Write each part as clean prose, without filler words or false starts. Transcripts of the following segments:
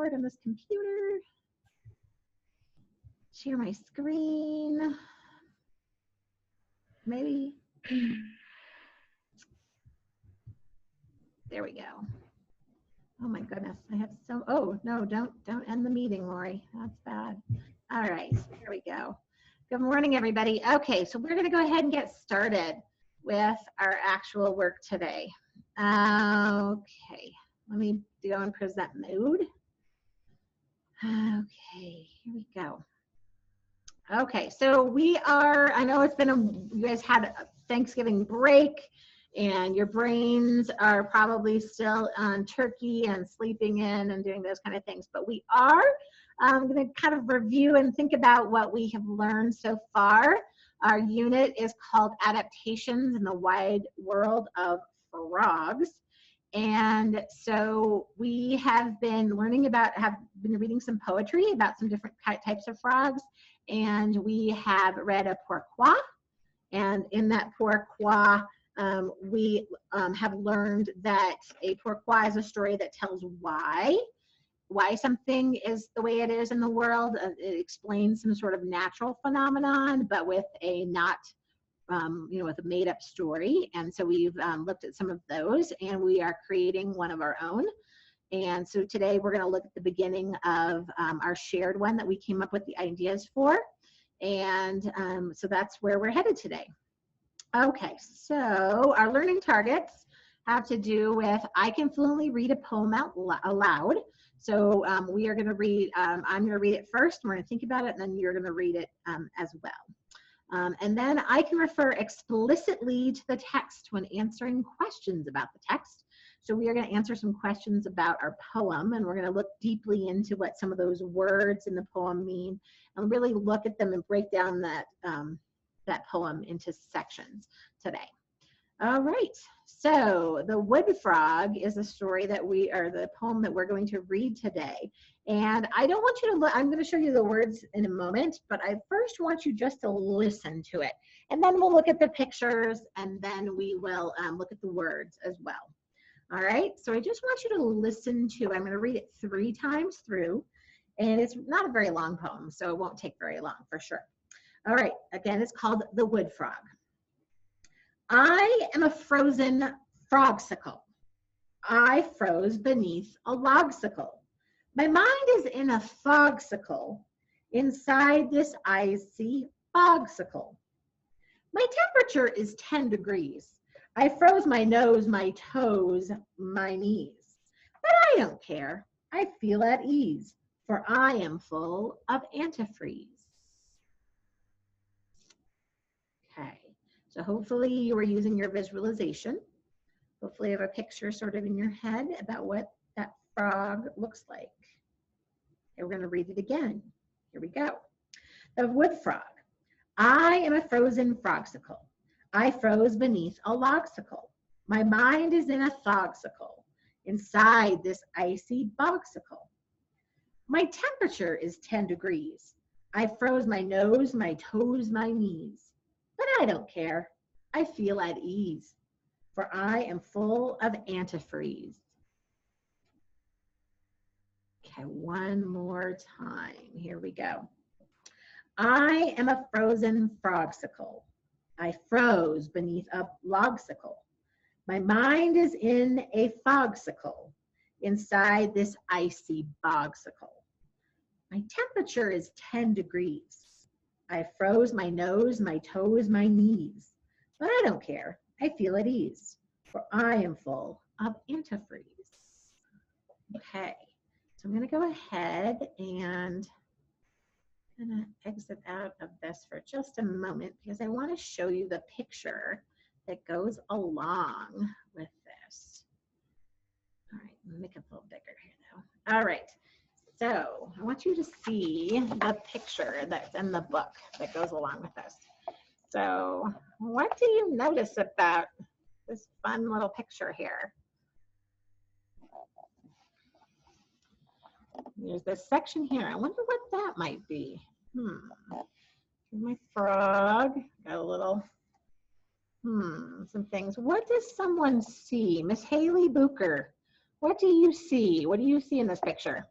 start on this computer. Share my screen. Maybe. There we go. Oh my goodness, I have so, oh no, don't end the meeting, Lori. That's bad. All right, here we go. Good morning, everybody. Okay, so we're gonna go ahead and get started with our actual work today. Okay, let me go in present mode. Okay, here we go. Okay, so we are, I know it's been, you guys had a Thanksgiving break and your brains are probably still on turkey and sleeping in and doing those kind of things, but we are going to kind of review and think about what we have learned so far. Our unit is called Adaptations in the Wide World of Frogs. And so we have been learning about, have been reading some poetry about some different types of frogs. And we have read a pourquoi. And in that pourquoi, we have learned that a pourquoi is a story that tells why something is the way it is in the world. It explains some sort of natural phenomenon, but with a not with a made-up story. And so we've looked at some of those, and we are creating one of our own. And so today we're going to look at the beginning of our shared one that we came up with the ideas for. And so that's where we're headed today. Okay, so our learning targets have to do with, I can fluently read a poem out aloud. So we are going to read, I'm going to read it first, we're going to think about it, and then you're going to read it as well. And then I can refer explicitly to the text when answering questions about the text. So we are going to answer some questions about our poem, and we're going to look deeply into what some of those words in the poem mean, and really look at them and break down that, that poem into sections today. All right, so The Wood Frog is a story that the poem that we're going to read today. And I don't want you to look, I'm going to show you the words in a moment, but I first want you just to listen to it. And then we'll look at the pictures, and then we will look at the words as well. All right, so I just want you to listen to, I'm going to read it 3 times through, and it's not a very long poem, so it won't take very long for sure. All right, again, it's called The Wood Frog. I am a frozen frogsicle. I froze beneath a logsicle. My mind is in a fogsicle inside this icy fogsicle. My temperature is 10 degrees. I froze my nose, my toes, my knees. But I don't care. I feel at ease, for I am full of antifreeze. Okay, so hopefully you are using your visualization. Hopefully you have a picture sort of in your head about what that frog looks like. Okay, we're going to read it again. Here we go. The Wood Frog. I am a frozen frogsicle. I froze beneath a logsicle. My mind is in a fogsicle inside this icy bogsicle. My temperature is 10 degrees. I froze my nose, my toes, my knees. But I don't care. I feel at ease, for I am full of antifreeze. Okay, one more time. Here we go. I am a frozen frogsicle. I froze beneath a logsicle. My mind is in a fogsicle inside this icy bogsicle. My temperature is 10 degrees. I froze my nose, my toes, my knees. But I don't care. I feel at ease, for I am full of antifreeze. Okay, so I'm going to go ahead and I'm going to exit out of this for just a moment because I want to show you the picture that goes along with this. All right, let me make it a little bigger here now. All right, so I want you to see the picture that's in the book that goes along with this. So what do you notice about this fun little picture here? There's this section here. I wonder what that might be. My frog got a little, some things. What does someone see? Miss Haley Booker, what do you see? What do you see in this picture?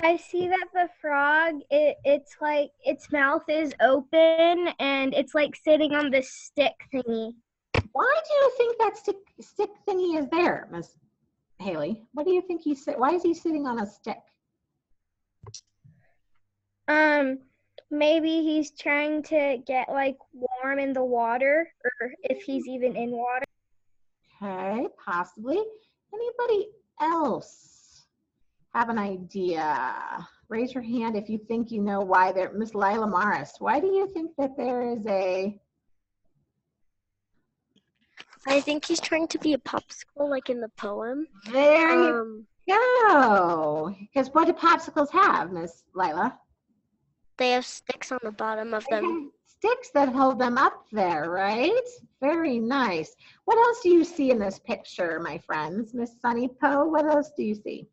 I see that the frog, it's like its mouth is open and it's like sitting on this stick thingy. Why do you think that stick thingy is there, Miss Haley? What do you think why is he sitting on a stick? Maybe he's trying to get like warm in the water, or if he's even in water. Okay, possibly. Anybody else have an idea? Raise your hand if you think you know why there, Miss Lila Morris, why do you think that there is a... I think he's trying to be a popsicle, like in the poem. There you go. Because what do popsicles have, Miss Lila? They have sticks on the bottom of them. Sticks that hold them up there, right? Very nice. What else do you see in this picture, my friends? Miss Sunny Poe, what else do you see?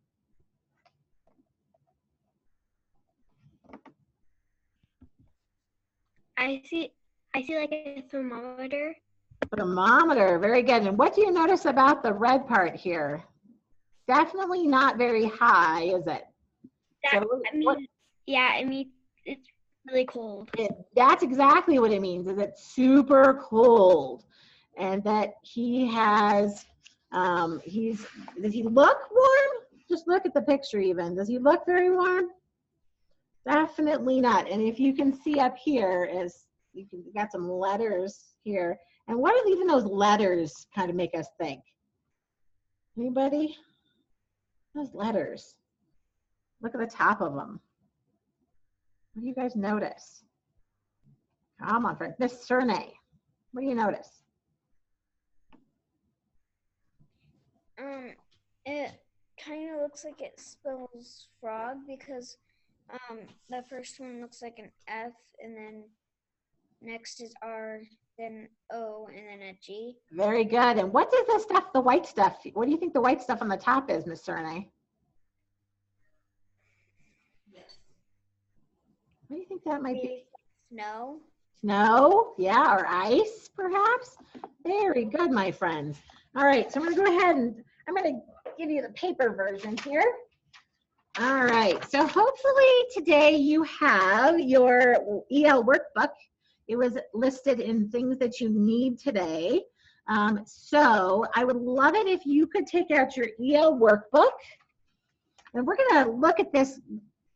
I see like a thermometer. Thermometer, very good. And what do you notice about the red part here? Definitely not very high, is it? It means it's really cold. That's exactly what it means, is it's super cold. And that he has, does he look warm? Just look at the picture even. Does he look very warm? Definitely not. And if you can see up here, you got some letters here. And what do even those letters kind of make us think? Anybody? Those letters. Look at the top of them. What do you guys notice? Come on, friend. Miss Surnay, what do you notice? It kind of looks like it spells frog because the first one looks like an F, and then next is R, then O, and then a G. Very good. And what does the stuff, the white stuff, what do you think the white stuff on the top is, Miss Surnay? What do you think that might be? Snow. Snow, yeah, or ice, perhaps. Very good, my friends. All right, so I'm going to go ahead and I'm going to give you the paper version here. All right, so hopefully today you have your EL workbook. It was listed in things that you need today. So I would love it if you could take out your EL workbook. And we're going to look at this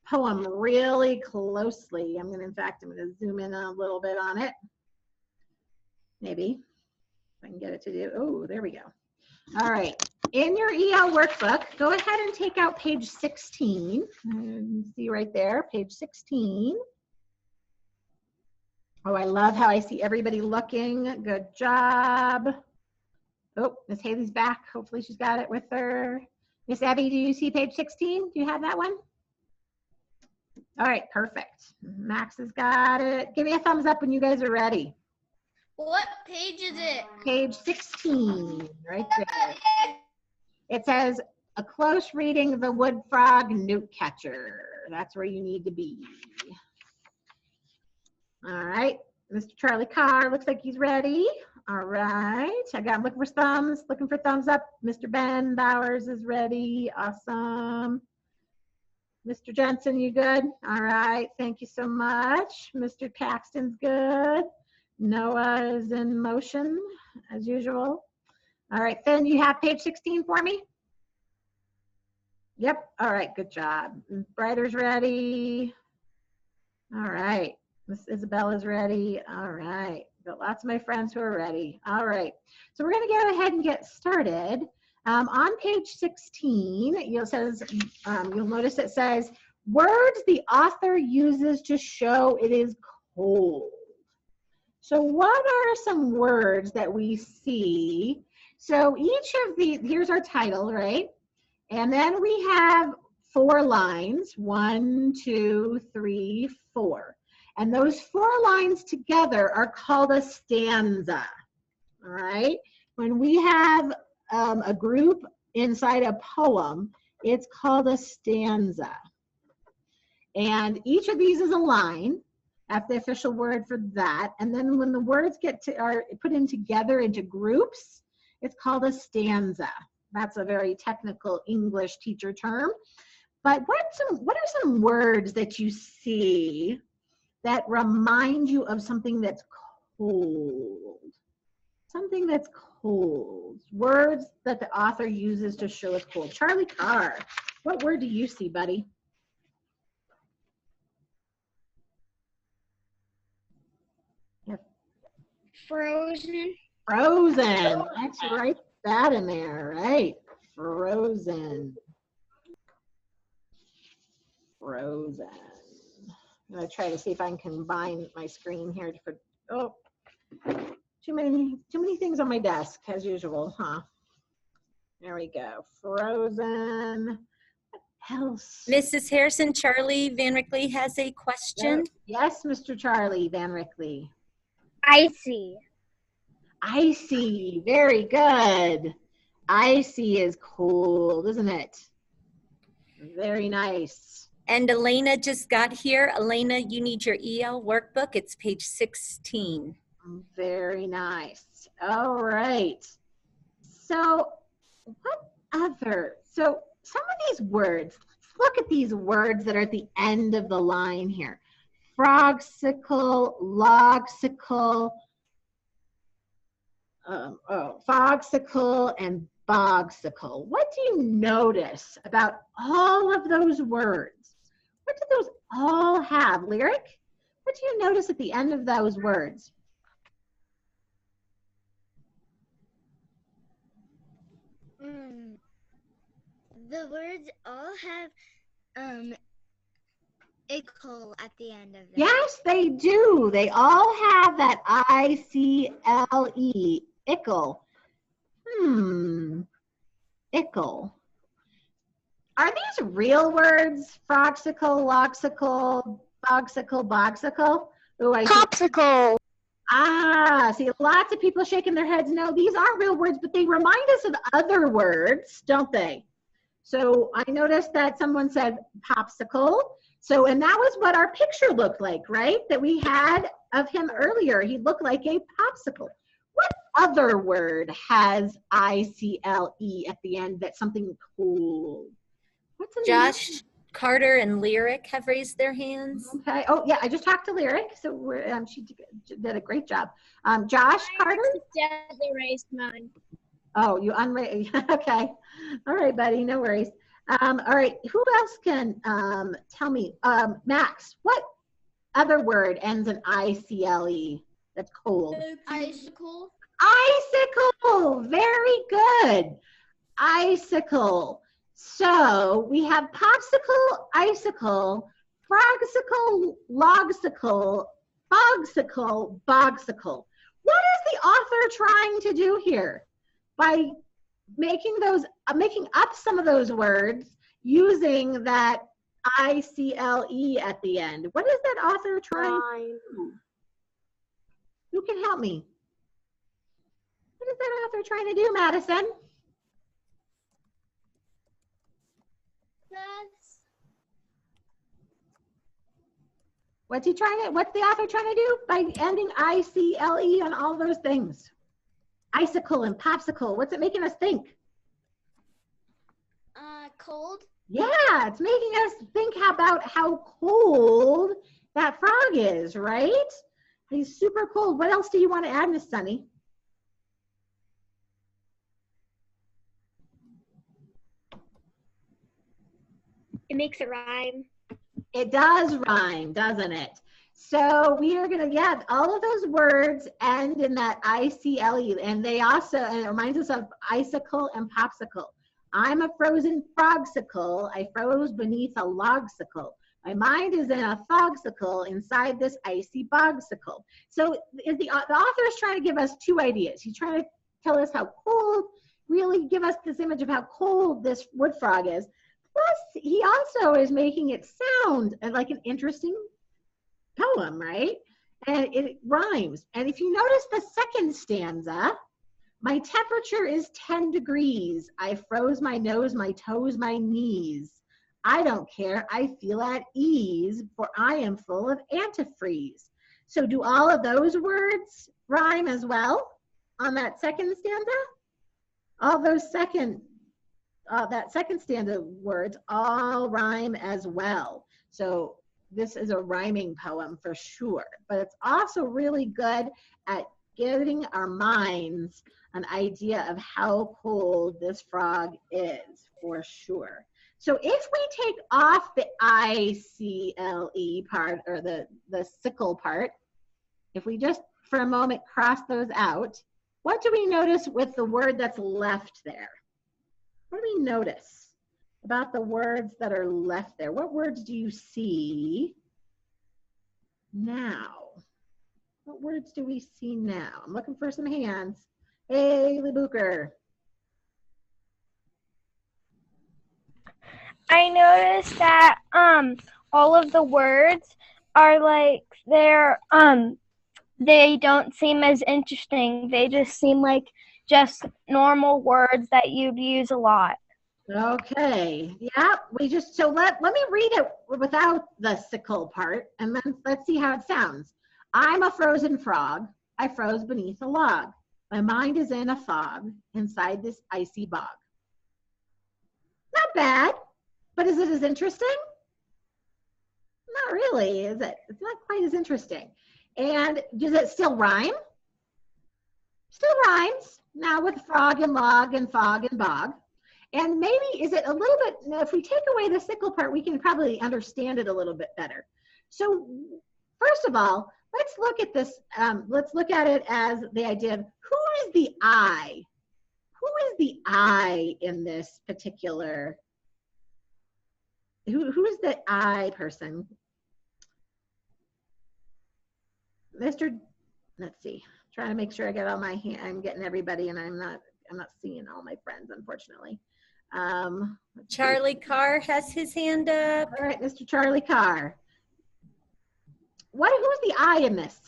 poem really closely. In fact, I'm going to zoom in a little bit on it. Maybe if I can get it to do. Oh, there we go. All right. In your EL workbook, go ahead and take out page 16. See right there, page 16. Oh, I love how I see everybody looking. Good job. Oh, Miss Haley's back. Hopefully she's got it with her. Miss Abby, do you see page 16? Do you have that one? All right, perfect. Max has got it. Give me a thumbs up when you guys are ready. What page is it? Page 16, right there. It says, a close reading of the Wood Frog Newt Catcher. That's where you need to be. All right, Mr. Charlie Carr looks like he's ready. All right, I got him looking for thumbs up. Mr. Ben Bowers is ready. Awesome. Mr. Jensen, you good? All right, thank you so much. Mr. Paxton's good. Noah is in motion, as usual. All right, Finn, you have page 16 for me? Yep, all right, good job. Brighter's ready. All right, Miss Isabella's ready. All right, got lots of my friends who are ready. All right, so we're gonna go ahead and get started. On page 16, you'll notice it says, words the author uses to show it is cold. So what are some words that we see? So each of the, here's our title, right? And then we have 4 lines, 1, 2, 3, 4. And those 4 lines together are called a stanza, all right? When we have a group inside a poem, it's called a stanza. And each of these is a line. That's the official word for that. And then when the words are put in together into groups, it's called a stanza. That's a very technical English teacher term. But what are some words that you see that remind you of something that's cold? Something that's cold. Words that the author uses to show it's cold. Charlie Carr, what word do you see, buddy? Frozen. Frozen. Let's write that in there, right? Frozen. Frozen. I'm gonna try to see if I can combine my screen here for, oh, too many things on my desk as usual, huh? There we go. Frozen. What else? Mrs. Harrison, Charlie Van Rickley has a question. Yes, Mr. Charlie Van Rickley. Icy. Icy. Very good. Icy is cold, isn't it? Very nice. And Elena just got here. Elena, you need your EL workbook. It's page 16. Very nice. All right. So what other? So some of these words, let's look at these words that are at the end of the line here. Frogsicle, logsicle, fogsicle, and bogsicle. What do you notice about all of those words? What do those all have? Lyric? What do you notice at the end of those words? The words all have ickle at the end of them. Yes, they do. They all have that I-C-L-E, ickle. Ickle. Are these real words? Frogsicle, logsicle, fogsicle, bogsicle? Ooh, Popsicle. See, lots of people shaking their heads. No, these aren't real words, but they remind us of other words, don't they? So I noticed that someone said popsicle. So, and that was what our picture looked like, right? That we had of him earlier. He looked like a popsicle. What other word has I-C-L-E at the end that's something cool? What's another? Josh, Carter, and Lyric have raised their hands. Okay. Oh, yeah, I just talked to Lyric, so she did a great job. Josh, Carter? They raised mine. Oh, you unraised. Okay. All right, buddy. No worries. All right. Who else can tell me? Max, what other word ends in I-C-L-E that's cold? Icicle. Icicle. Very good. Icicle. So we have popsicle, icicle, frogsicle, logsicle, fogsicle, bogsicle. What is the author trying to do here by making up some of those words using that I-C-L-E at the end? What is that author trying to do? Who can help me? What is that author trying to do, Madison? What's the author trying to do by ending I-C-L-E on all those things? Icicle and popsicle, what's it making us think? Cold. Yeah, it's making us think about how cold that frog is, right? He's super cold. What else do you want to add, Miss Sunny? It makes it rhyme. It does rhyme, doesn't it? So we are gonna, yeah, all of those words end in that I-C-L-E, and they also, and it reminds us of icicle and popsicle. I'm a frozen frogsicle. I froze beneath a logsicle. My mind is in a fogsicle inside this icy bogsicle. So the author is trying to give us two ideas. He's trying to tell us how cold, really give us this image of how cold this wood frog is. Plus, he also is making it sound like an interesting poem, right? And it rhymes. And if you notice the second stanza, my temperature is 10 degrees. I froze my nose, my toes, my knees. I don't care. I feel at ease, for I am full of antifreeze. So do all of those words rhyme as well on that second stanza? All those second that second stanza of words all rhyme as well. So this is a rhyming poem for sure, but it's also really good at giving our minds an idea of how cold this frog is for sure. So if we take off the I-C-L-E part, or the sickle part, if we just for a moment cross those out, what do we notice with the word that's left there? What do we notice about the words that are left there? What words do you see now? What words do we see now? I'm looking for some hands. Hey, Lee Booker. I noticed that all of the words are like they don't seem as interesting. They just seem like just normal words that you'd use a lot. Okay, yeah, so let me read it without the sickle part, and then let's see how it sounds. I'm a frozen frog. I froze beneath a log. My mind is in a fog inside this icy bog. Not bad, but is it as interesting? Not really, is it? It's not quite as interesting. And does it still rhyme? Still rhymes, now with frog and log and fog and bog. And maybe is it a little bit, if we take away the sickle part, we can probably understand it a little bit better. So first of all, let's look at this, let's look at it as the idea of who is the I? Who is the I in this particular, who is the I person? Mr. Let's see, trying to make sure I get all my I'm getting everybody, and I'm not seeing all my friends, unfortunately. Charlie Carr has his hand up. All right, Mr. Charlie Carr. Who's the I in this?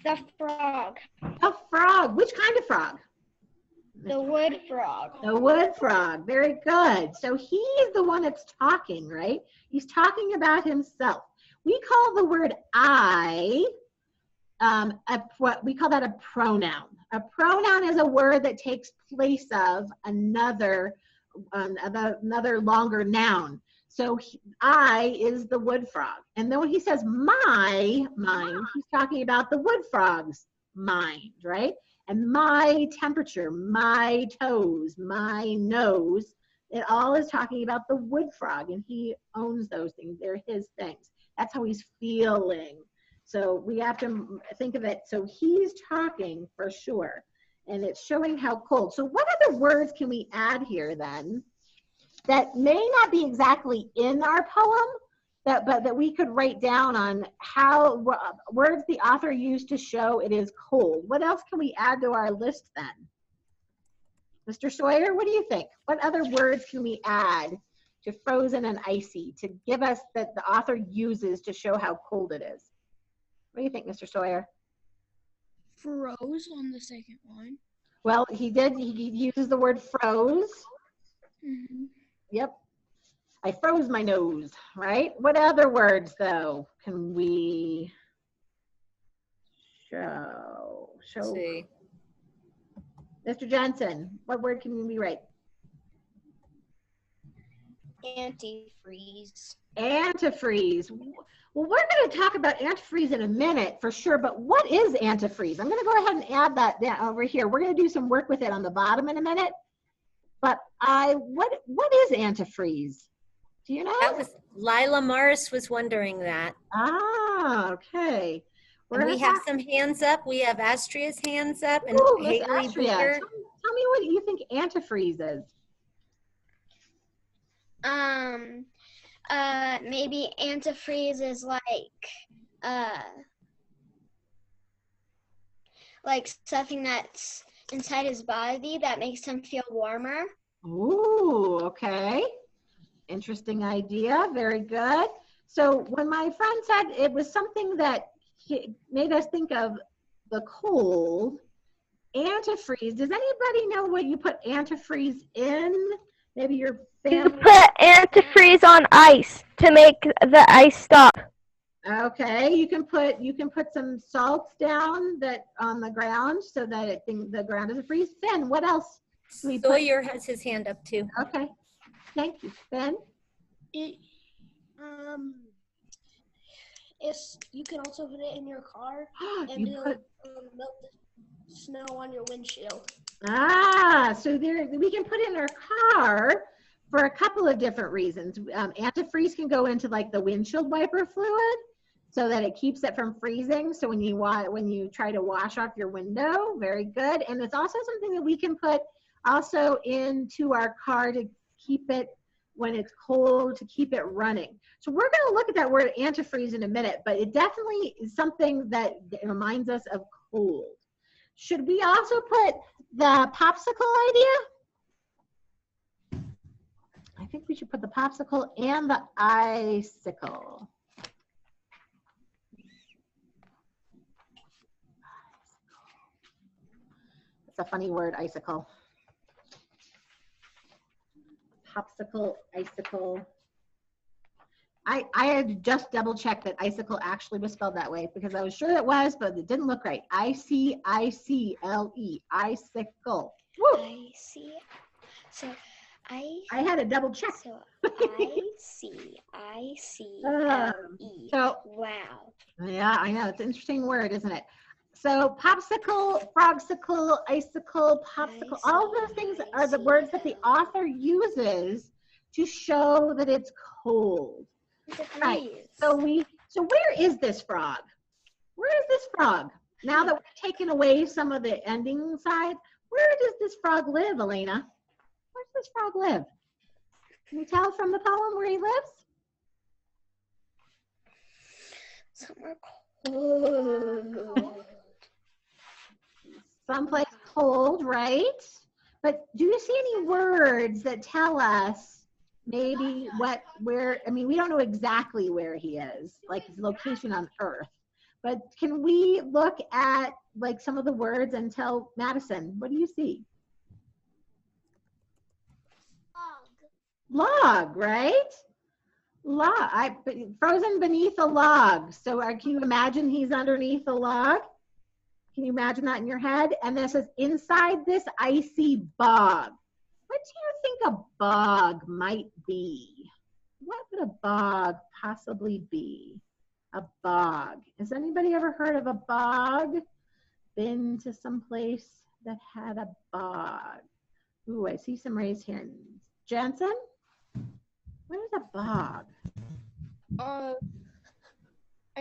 The frog. A frog. Which kind of frog? The wood frog. The wood frog. Very good. So he is the one that's talking, right? He's talking about himself. We call the word I, we call that a pronoun. A pronoun is a word that takes place of another longer noun. So I is the wood frog. And then when he says my mind, he's talking about the wood frog's mind, right? And my temperature, my toes, my nose, it all is talking about the wood frog, and he owns those things. They're his things. That's how he's feeling. So we have to think of it. So he's talking for sure, and it's showing how cold. So what other words can we add here then that may not be exactly in our poem, but that we could write down on how words the author used to show it is cold? What else can we add to our list then? Mr. Sawyer, what do you think? What other words can we add to frozen and icy to give us that the author uses to show how cold it is? What do you think, Mr. Sawyer? Froze on the second one. Well, he uses the word froze. Mm-hmm. Yep. I froze my nose, right? What other words, though, can we show? Let's see. Mr. Johnson, what word can we write? Antifreeze. Antifreeze. Well, we're going to talk about antifreeze in a minute for sure, but what is antifreeze? I'm going to go ahead and add that over here. We're going to do some work with it on the bottom in a minute. But what is antifreeze? Do you know? That was Lila Morris was wondering that. Ah, okay. And we have some hands up. We have Astria's hands up and Ooh, Miss Haley Astria, Beer. tell me what you think antifreeze is. Maybe antifreeze is like something that's inside his body that makes him feel warmer. Ooh, okay. Interesting idea. Very good. So when my friend said it was something that made us think of the cold, antifreeze. Does anybody know what you put antifreeze in? Maybe your You family. put antifreeze on ice to make the ice stop. Okay, you can put some salts down on the ground so that the ground doesn't freeze. Finn, what else We put- Sawyer has his hand up too. Okay, thank you. Ben? It, it's, you can also put it in your car, and You it'll put, melt the snow on your windshield. so there, we can put it in our car for a couple of different reasons. Antifreeze can go into like the windshield wiper fluid so that it keeps it from freezing. So when you try to wash off your window, very good. And it's also something that we can put also into our car to keep it when it's cold, to keep it running. So we're going to look at that word antifreeze in a minute, but it definitely is something that reminds us of cold. Should we also put the popsicle idea? I think we should put the popsicle and the icicle. It's a funny word, icicle. Popsicle, icicle. I had to just double check that icicle actually was spelled that way because I was sure it was, but it didn't look right. I-C-I-C-L-E, icicle. Woo! I see. So I had to double check. so I-C-I-C-L-E. So, Wow. yeah, I know. It's an interesting word, isn't it? So popsicle, frogsicle, icicle, popsicle, all those things are the words that the author uses to show that it's cold. Right. So where is this frog? Where is this frog? Now that we've taken away some of the ending side, where does this frog live, Elena? Where does this frog live? Can you tell from the poem where he lives? Somewhere cold. Someplace cold, right? But do you see any words that tell us maybe where, I mean, we don't know exactly where he is, like his location on Earth, but can we look at like some of the words and tell Madison, what do you see? Log, right? Log, frozen beneath a log. So can you imagine he's underneath a log? Can you imagine that in your head? And this is inside this icy bog. What do you think a bog might be? What would a bog possibly be? A bog. Has anybody ever heard of a bog? Been to some place that had a bog? Ooh, I see some raised hands. Jensen? What is a bog? Are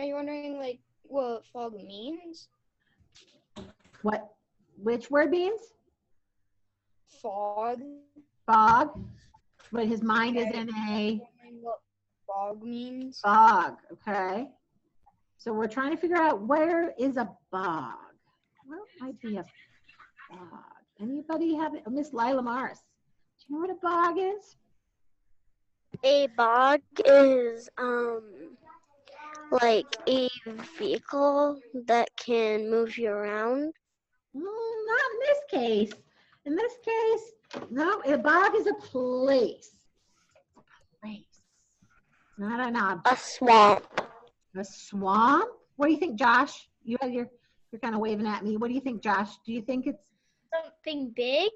you wondering like what fog means? Which word means? Fog. Fog. But his mind is in a What fog means? bog, okay? So we're trying to figure out where is a bog? Where might be a bog? Anybody have it? Miss Lila Mars. Do you know what a bog is? A bog is like a vehicle that can move you around. Not in this case. In this case, no, a bog is a place. Place. Not an object. A swamp. A swamp? What do you think, Josh? You're kind of waving at me. What do you think, Josh? Do you think it's Something big?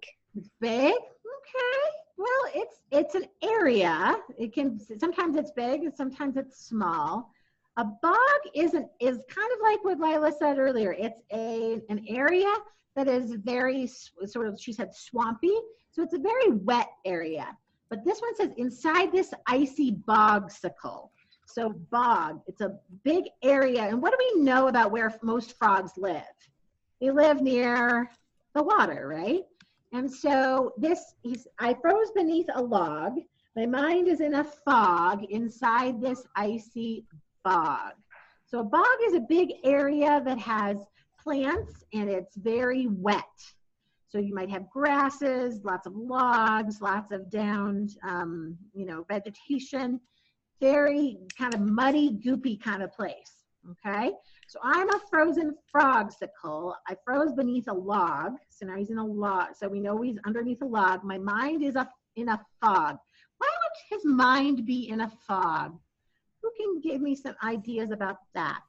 big? Okay. Well, it's an area. It can sometimes it's big and sometimes it's small. A bog is kind of like what Lila said earlier. It's an area that is very sort of, she said, swampy. So it's a very wet area. But this one says inside this icy bogsicle. So bog, it's a big area. And what do we know about where most frogs live? They live near the water, right? And so I froze beneath a log. My mind is in a fog inside this icy bog. So a bog is a big area that has plants and it's very wet. So you might have grasses, lots of logs, lots of downed, vegetation, very kind of muddy, goopy kind of place, okay? So I'm a frozen frogsicle. I froze beneath a log. So now he's in a log. So we know he's underneath a log. My mind is up in a fog. Why would his mind be in a fog? Who can give me some ideas about that?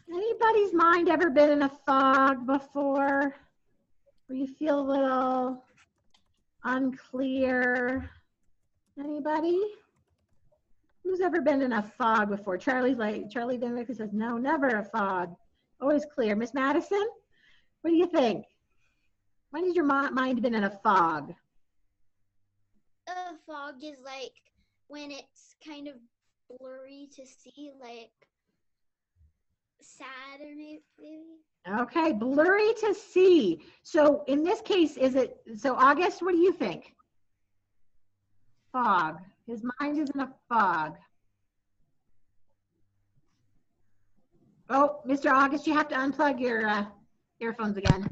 Anybody's mind ever been in a fog before? Where you feel a little unclear? Anybody? Who's ever been in a fog before? Charlie Denwick says, no, never a fog. Always clear. Miss Madison, what do you think? When has your mind been in a fog? A fog is like when it's kind of blurry to see, like sad or maybe. Okay, blurry to see. So in this case, so August, what do you think? Fog. His mind is in a fog. Oh, Mr. August, you have to unplug your earphones again.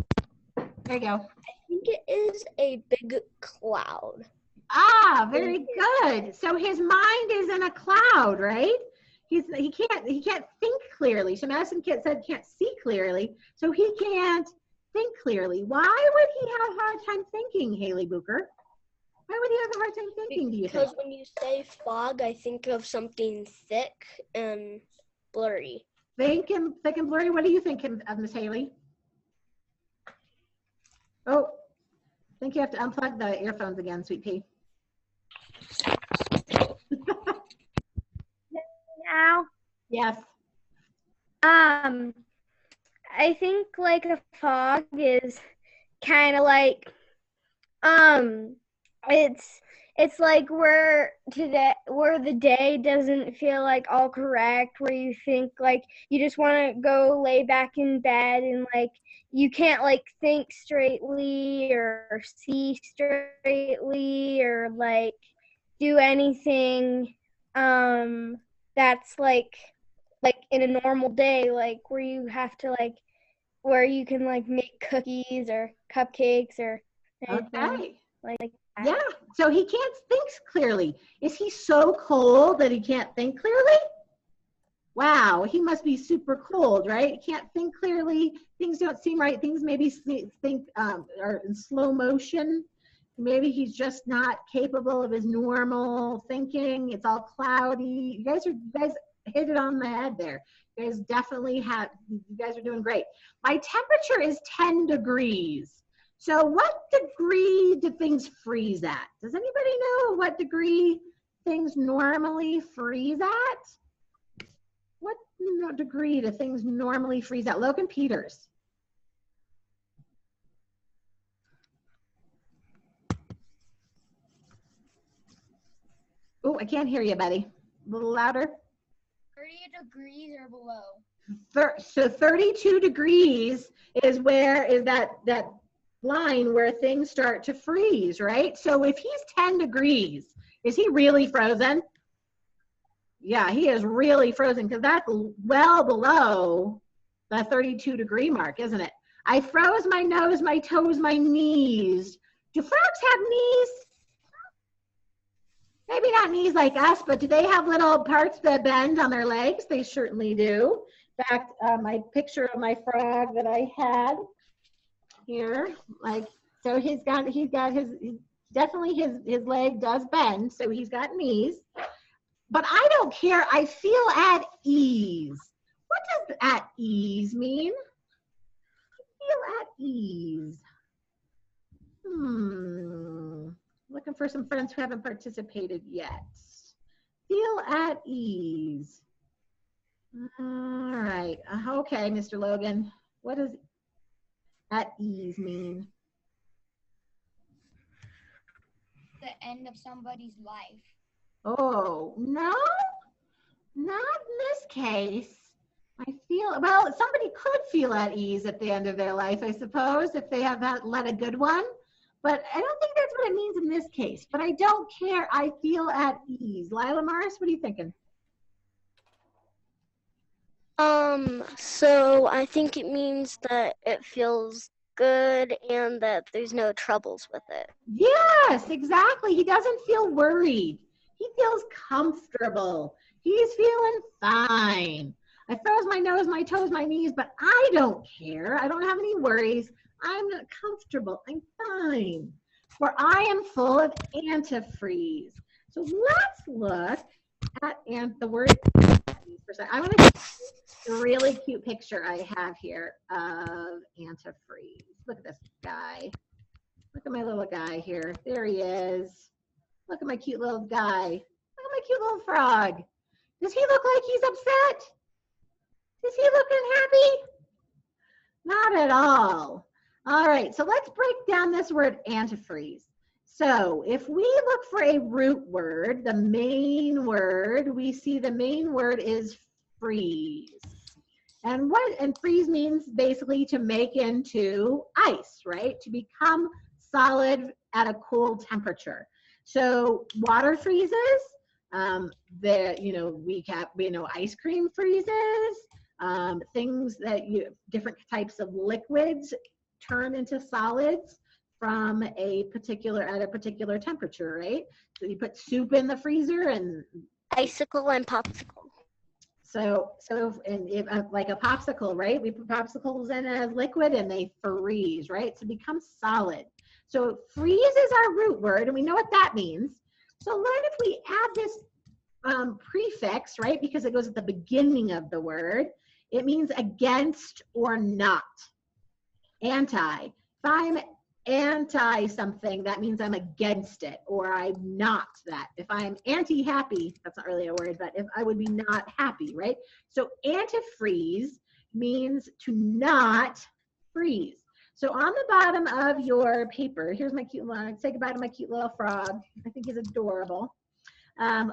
There you go. I think it is a big cloud. Ah, very good. So his mind is in a cloud, right? He can't think clearly. So Madison said can't see clearly, so he can't think clearly. Why would he have a hard time thinking, Haley Booker? Why would he have a hard time thinking, do you think? Because when you say fog, I think of something thick and blurry. Thick and blurry. What do you think of Miss Haley? Oh, I think you have to unplug the earphones again, Sweet Pea. Now, Yes. I think like a fog is kind of like, it's like where the day doesn't feel like all correct, where you think like you just want to go lay back in bed and like you can't like think straightly or see straightly or like do anything that's like in a normal day, like where you have to like where you can like make cookies or cupcakes or anything Okay. like that. Yeah. So he can't think clearly. Is he so cold that he can't think clearly? Wow, he must be super cold, right? He can't think clearly. Things don't seem right. Things maybe think are in slow motion. Maybe he's just not capable of his normal thinking. It's all cloudy. You guys hit it on the head there. You guys definitely you guys are doing great. My temperature is 10 degrees. So what degree do things freeze at? Does anybody know what degree things normally freeze at? What degree do things normally freeze at? Logan Peters. Oh, I can't hear you, buddy. A little louder. 30 degrees or below. So 32 degrees is that line where things start to freeze, right? So if he's 10 degrees, is he really frozen? Yeah, he is really frozen because that's well below the 32 degree mark, isn't it? I froze my nose, my toes, my knees. Do frogs have knees? Maybe not knees like us, but do they have little parts that bend on their legs? They certainly do. In fact, my picture of my frog that I had here, like, so he's definitely his leg does bend, so he's got knees. But I don't care. I feel at ease. What does at ease mean? Feel at ease. Looking for some friends who haven't participated yet. Feel at ease. All right. Okay, Mr. Logan. What does at ease mean? The end of somebody's life. Oh, no, not in this case. Well, somebody could feel at ease at the end of their life, I suppose, if they have led a good one. But I don't think that's what it means in this case. But I don't care. I feel at ease. Lila Morris, what are you thinking? So I think it means that it feels good and that there's no troubles with it. Yes, exactly. He doesn't feel worried. He feels comfortable. He's feeling fine. I froze my nose, my toes, my knees, but I don't care. I don't have any worries. I'm not comfortable. I'm fine. For I am full of antifreeze. So let's look at the word I'm going to a really cute picture I have here of antifreeze. Look at this guy. Look at my little guy here. There he is. Look at my cute little guy. Look at my cute little frog. Does he look like he's upset? Is he looking happy? Not at all. All right, so let's break down this word antifreeze. So if we look for a root word, the main word, we see the main word is freeze. And freeze means basically to make into ice, right? To become solid at a cool temperature. So water freezes, ice cream freezes, things that different types of liquids turn into solids from at a particular temperature, right? So you put soup in the freezer and Icicle and popsicle. Like a popsicle, right? We put popsicles in as liquid and they freeze, right? To become solid. So freeze is our root word, and we know what that means. So then if we add this prefix, right, because it goes at the beginning of the word, it means against or not. Anti. If I'm anti something, that means I'm against it, or I'm not that. If I'm anti-happy, that's not really a word, but if I would be not happy, right? So antifreeze means to not freeze. So on the bottom of your paper, here's my cute little, say goodbye to my cute little frog. I think he's adorable.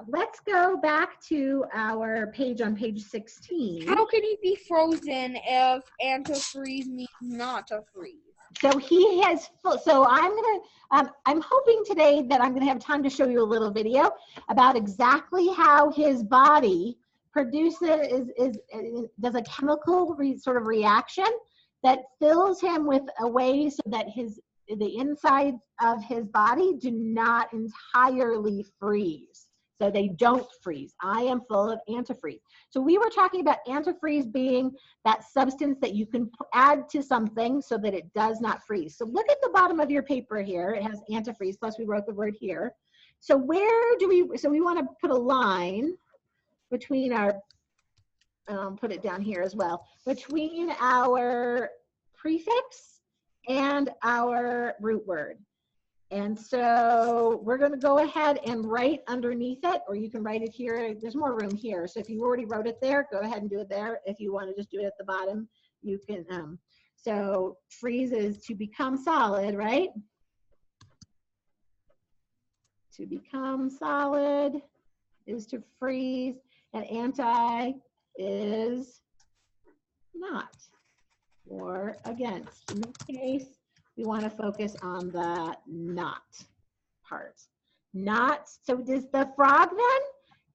Let's go back to our page on page 16. How can he be frozen if antifreeze means not to freeze? So he has, so I'm hoping today that I'm gonna have time to show you a little video about exactly how his body produces, does a chemical sort of reaction that fills him with a way so that the insides of his body do not entirely freeze. So they don't freeze. I am full of antifreeze. So we were talking about antifreeze being that substance that you can add to something so that it does not freeze. So look at the bottom of your paper here. It has antifreeze, plus we wrote the word here. So where do we, so we want to put a line between our, put it down here as well, between our prefix and our root word. And so we're going to go ahead and write underneath it, or you can write it here. There's more room here. So if you already wrote it there, go ahead and do it there. If you want to just do it at the bottom, you can. So freeze is to become solid, right? To become solid is to freeze, and anti is not or against. In this case, we want to focus on the not part. Not, so does the frog then,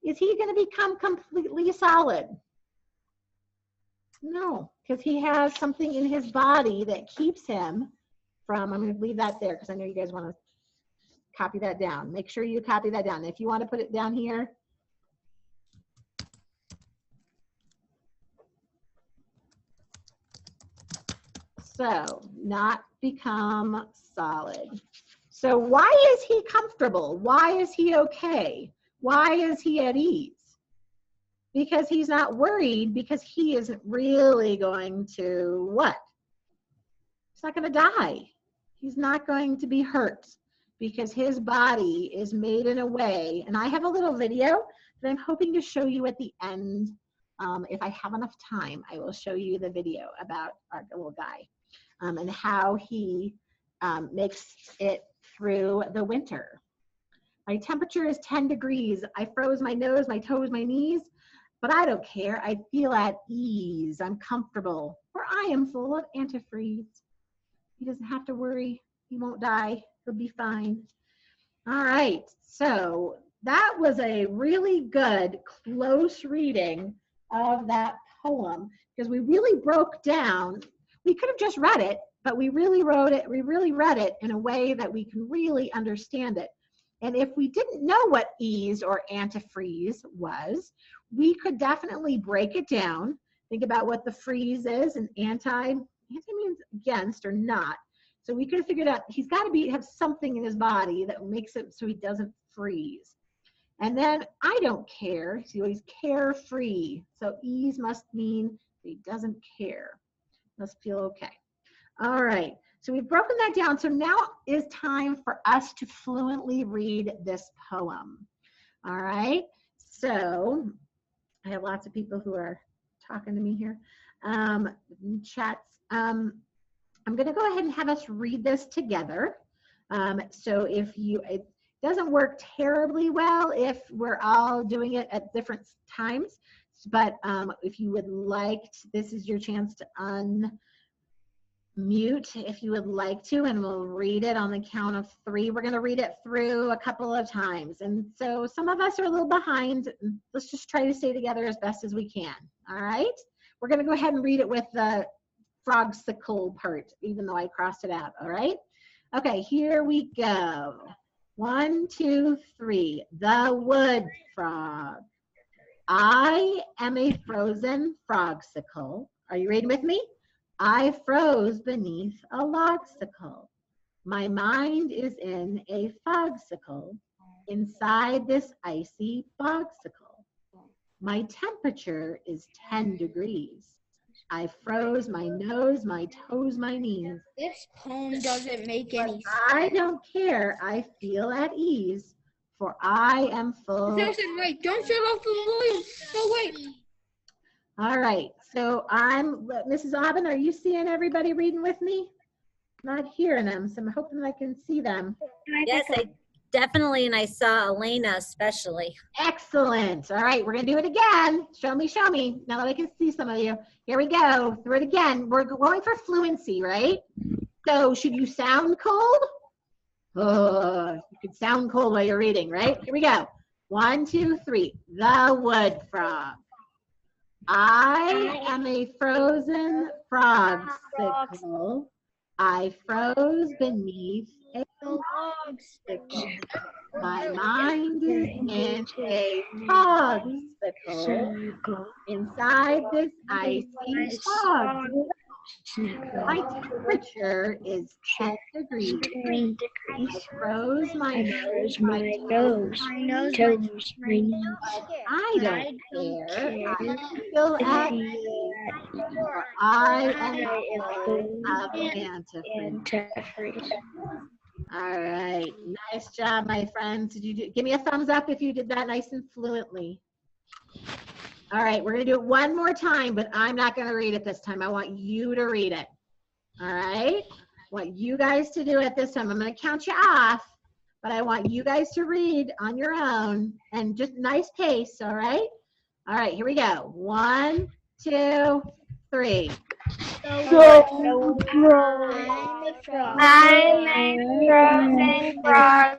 is he going to become completely solid? No, because he has something in his body that keeps him from, I'm going to leave that there because I know you guys want to copy that down. Make sure you copy that down. If you want to put it down here, so not become solid. So why is he comfortable? Why is he okay? Why is he at ease? Because he's not worried, because he isn't really going to what? He's not going to die. He's not going to be hurt because his body is made in a way, and I have a little video that I'm hoping to show you at the end. If I have enough time, I will show you the video about our little guy. And how he makes it through the winter. My temperature is 10 degrees. I froze my nose, my toes, my knees, but I don't care. I feel at ease. I'm comfortable, for I am full of antifreeze. He doesn't have to worry. He won't die. He'll be fine. All right, so that was a really good close reading of that poem, because we really broke down. We could have just read it, but we really read it in a way that we can really understand it. And if we didn't know what ease or antifreeze was, we could definitely break it down. Think about what the freeze is, and anti means against or not. So we could have figured out he's got to have something in his body that makes it so he doesn't freeze. And then I don't care. So he's carefree. So ease must mean he doesn't care. Must feel okay. All right. So we've broken that down. So now is time for us to fluently read this poem. All right. So I have lots of people who are talking to me here. Chats. I'm going to go ahead and have us read this together. So if you, it doesn't work terribly well if we're all doing it at different times. But if you would like, this is your chance to unmute if you would like to, and we'll read it on the count of 3. We're going to read it through a couple of times. And so some of us are a little behind. Let's just try to stay together as best as we can. All right. We're going to go ahead and read it with the frogsicle part, even though I crossed it out. All right. Okay, here we go. 1, 2, 3. The wood frog. I am a frozen frogsicle. Are you reading with me? I froze beneath a logsicle. My mind is in a fogsicle inside this icy fogsicle. My temperature is 10 degrees. I froze my nose, my toes, my knees. This poem doesn't make But any sense. I don't care. I feel at ease, for I am full. Listen, wait, don't shut off the volume. No, wait. All right, so Mrs. Aubin, are you seeing everybody reading with me? Not hearing them, so I'm hoping I can see them. Yes, I definitely, and I saw Elena especially. Excellent. All right, we're gonna do it again. Show me, now that I can see some of you. Here we go, through it again. We're going for fluency, right? So should you sound cold? Oh, you could sound cold while you're reading, right? Here we go. 1, 2, 3. The wood frog. I am a frozen frogsicle. I froze beneath a logsicle. My mind is in a fogsicle inside this icy fog. My temperature is 10 degrees. I froze my nose, my toes, my knees. I don't care. I'm still at ease, for I am full of antifreeze. All right, nice job, my friends. Give me a thumbs up if you did that nice and fluently. All right, we're gonna do it one more time, but I'm not gonna read it this time. I want you to read it. All right, I want you guys to do it this time. I'm gonna count you off, but I want you guys to read on your own and just nice pace, all right? All right, here we go. 1, 2, 3. I'm a frozen frog.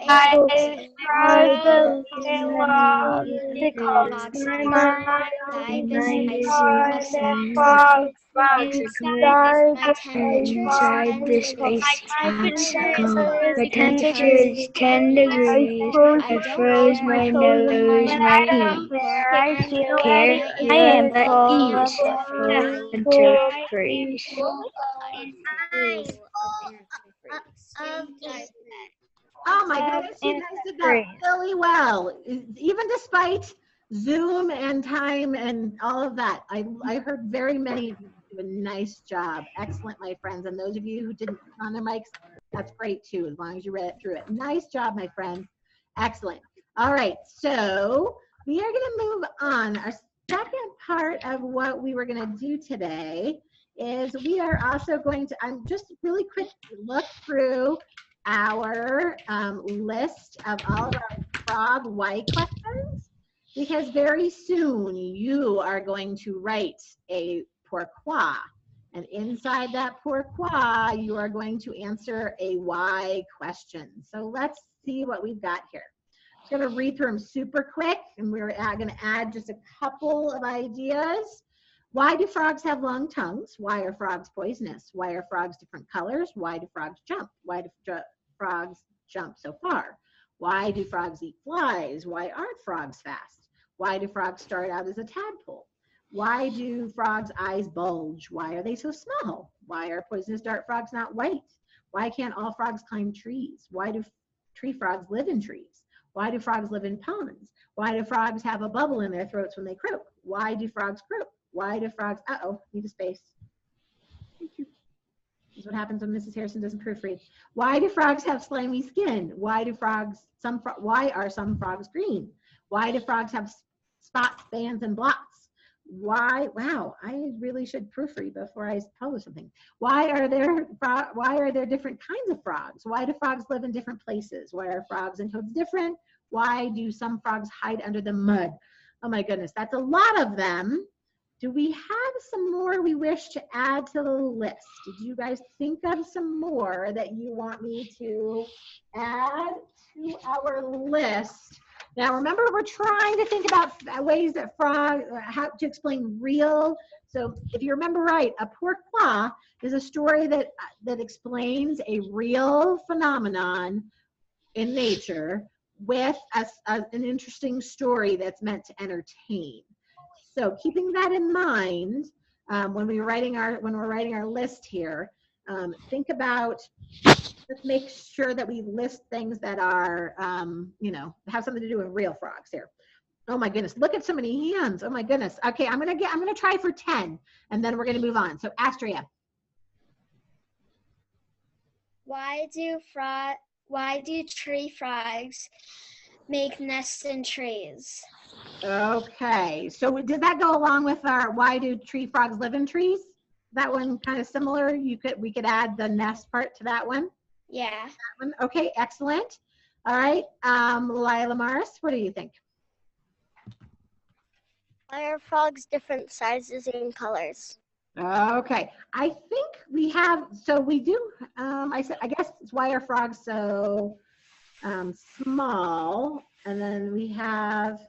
I froze in logsicle. My mind is in a inside this icy fogsicle. My temperature is 10 degrees. I froze my nose, my knees. I feel I am at ease. Antifreeze. Oh my goodness, you guys did that really well. Even despite Zoom and time and all of that, I heard very many of you do a nice job. Excellent, my friends. And those of you who didn't turn on their mics, that's great too, as long as you read it through it. Nice job, my friends. Excellent. All right, so we are gonna move on. Our second part of what we were gonna do today is we are also going to, I'm just really quick look through our list of all of our frog Y questions, because very soon you are going to write a pourquoi, and inside that pourquoi you are going to answer a Y question. So let's see what we've got here. I'm going to read through them super quick, and we're going to add just a couple of ideas. Why do frogs have long tongues? Why are frogs poisonous? Why are frogs different colors? Why do frogs jump? Why do frogs jump so far? Why do frogs eat flies? Why aren't frogs fast? Why do frogs start out as a tadpole? Why do frogs' eyes bulge? Why are they so small? Why are poisonous dart frogs not white? Why can't all frogs climb trees? Why do tree frogs live in trees? Why do frogs live in ponds? Why do frogs have a bubble in their throats when they croak? Why do frogs croak? Why do frogs, need a space. Thank you. This is what happens when Mrs. Harrison doesn't proofread. Why do frogs have slimy skin? Why are some frogs green? Why do frogs have spots, bands, and blots? Why? Wow, I really should proofread before I publish something. Why are there different kinds of frogs? Why do frogs live in different places? Why are frogs and toads different? Why do some frogs hide under the mud? Oh my goodness, that's a lot of them. Do we have some more we wish to add to the list? Did you guys think of some more that you want me to add to our list? Now remember, we're trying to think about ways that how to explain real. So if you remember right, a pourquoi is a story that explains a real phenomenon in nature with an interesting story that's meant to entertain. So keeping that in mind, when we're writing our list here, think about, let's make sure that we list things that are, have something to do with real frogs here. Oh my goodness, look at so many hands. Oh my goodness. Okay, I'm gonna try for 10, and then we're gonna move on. So Astria. Why do tree frogs make nests in trees? Okay, so did that go along with our why do tree frogs live in trees? That one kind of similar. We could add the nest part to that one. Yeah. That one. Okay, excellent. All right, Lila Morris, what do you think? Why are frogs different sizes and colors? Okay, I think we have. So we do. I guess it's why are frogs so small, and then we have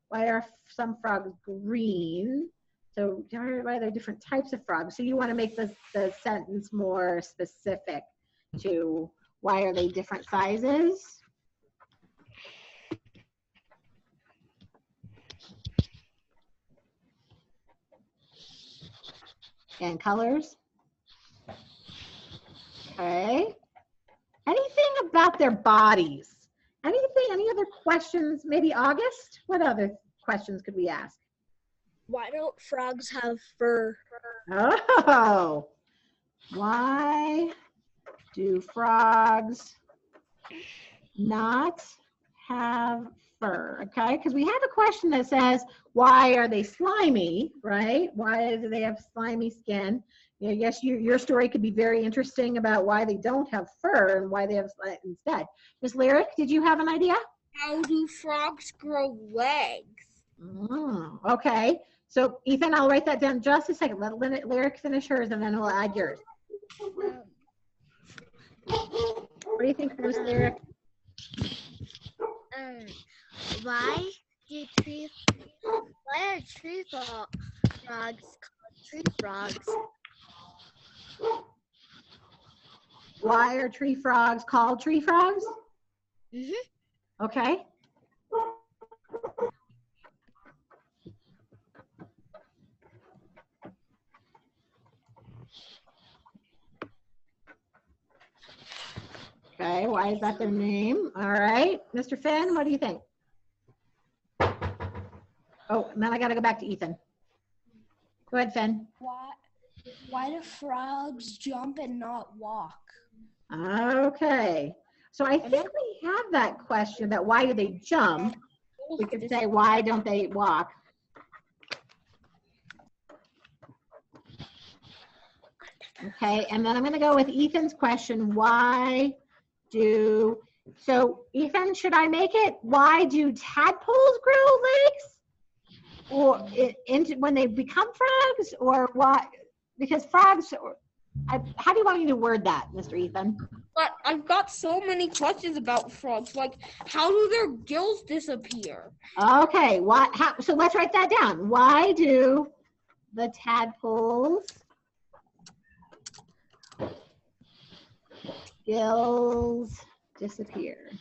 why are some frogs green? So why are there different types of frogs? So you want to make the sentence more specific to why are they different sizes? And colors? Okay. Anything about their bodies? Any other questions? Maybe August? What other questions could we ask? Why don't frogs have fur? Oh, why do frogs not have fur? Okay, because we have a question that says, why are they slimy, right? Why do they have slimy skin? I guess your story could be very interesting about why they don't have fur and why they have instead. Ms. Lyric, did you have an idea? How do frogs grow legs? Oh, okay. So Ethan, I'll write that down just a second. Let Lyric finish hers and then we'll add yours. What do you think, Ms. Lyric? Why are tree frogs called tree frogs? Why are tree frogs called tree frogs? Mm-hmm. Okay. Okay, why is that their name? All right, Mr. Finn, what do you think? Oh, and then I gotta go back to Ethan. Go ahead, Finn. Why do frogs jump and not walk? Okay, so I think we have that question that why do they jump? We could say, why don't they walk? Okay, and then I'm gonna go with Ethan's question, so Ethan, should I make it, why do tadpoles grow legs? Or when they become frogs, or what? Because frogs, how do you want me to word that, Mr. Ethan? But I've got so many questions about frogs. Like, how do their gills disappear? Okay, so let's write that down. Why do the tadpoles gills disappear?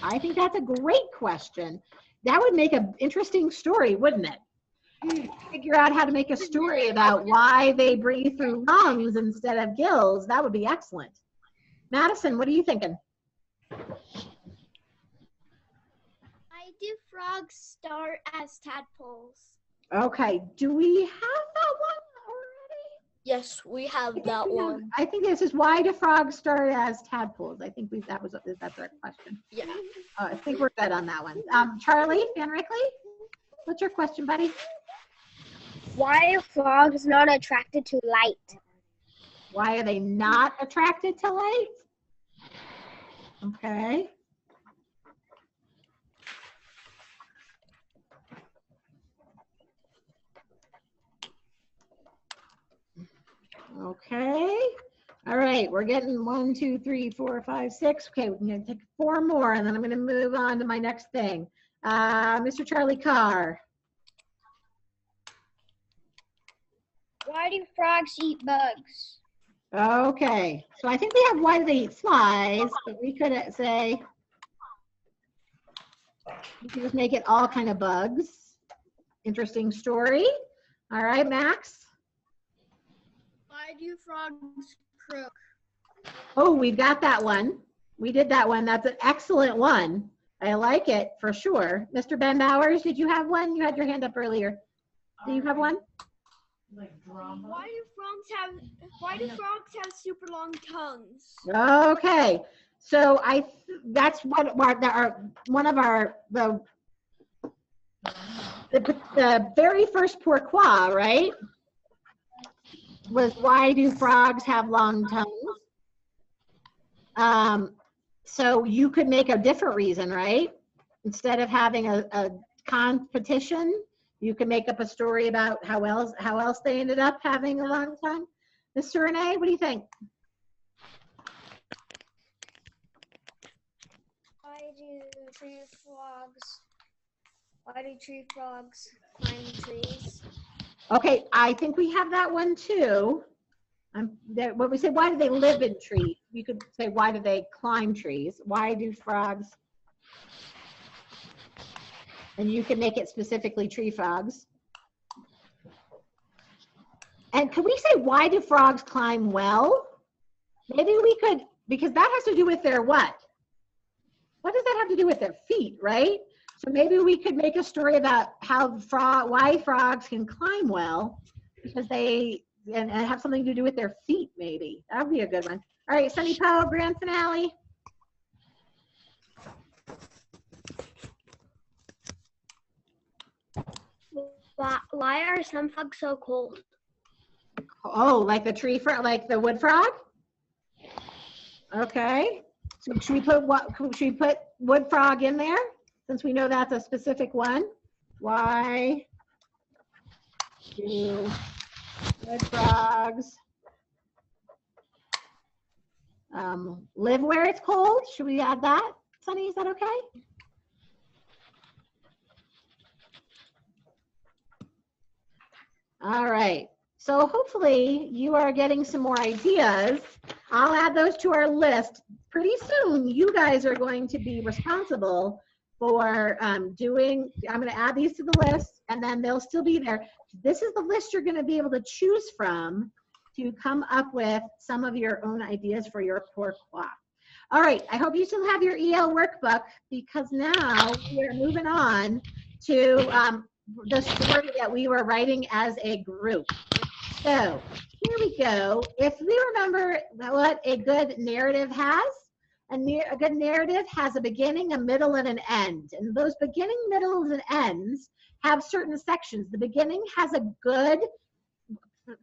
I think that's a great question. That would make an interesting story, wouldn't it? Figure out how to make a story about why they breathe through lungs instead of gills. That would be excellent. Madison, what are you thinking? frogs start as tadpoles? Okay, do we have that one already? Yes, we have that one. I think this is why do frogs start as tadpoles? I think that's the right question. Yeah. I think we're good on that one. Charlie Van Rickley, what's your question, buddy? Why are frogs not attracted to light? Why are they not attracted to light? Okay. Okay. All right, we're getting 1, 2, 3, 4, 5, 6. Okay, we're gonna take 4 more and then I'm gonna move on to my next thing. Mr. Charlie Carr. Why do frogs eat bugs? Okay, so I think we have why do they eat flies, but we could say, we could just make it all kind of bugs. Interesting story. All right, Max. Why do frogs croak? Oh, we've got that one. We did that one. That's an excellent one. I like it for sure. Mr. Ben Bowers, did you have one? You had your hand up earlier. Do you have one? Why do frogs have super long tongues? Okay, so that's what one of the very first pourquoi, right? Was why do frogs have long tongues? So you could make a different reason, right? Instead of having a competition, you can make up a story about how else they ended up having a long tongue. Mr. Renee, what do you think? Why do tree frogs climb trees? Okay, I think we have that one too. When we say why do they live in trees, you could say why do they climb trees? Why do frogs? And you can make it specifically tree frogs. And could we say why do frogs climb well? Maybe we could, because that has to do with their what? What does that have to do with their feet, right? So maybe we could make a story about why frogs can climb well, because they and have something to do with their feet, maybe. That would be a good one. All right, Sunny Poe, grand finale. Why are some frogs so cold? Oh, like the like the wood frog? Okay. So should we put wood frog in there? Since we know that's a specific one. Why do wood frogs live where it's cold? Should we add that? Sunny, is that okay? All right. So hopefully you are getting some more ideas. I'll add those to our list. Pretty soon, you guys are going to be responsible for I'm going to add these to the list, and then they'll still be there. This is the list you're going to be able to choose from to come up with some of your own ideas for your pourquoi. All right, I hope you still have your EL workbook, because now we're moving on to the story that we were writing as a group. So here we go. If we remember what a good narrative has, a good narrative has a beginning, a middle, and an end. And those beginning, middles, and ends have certain sections. The beginning has a good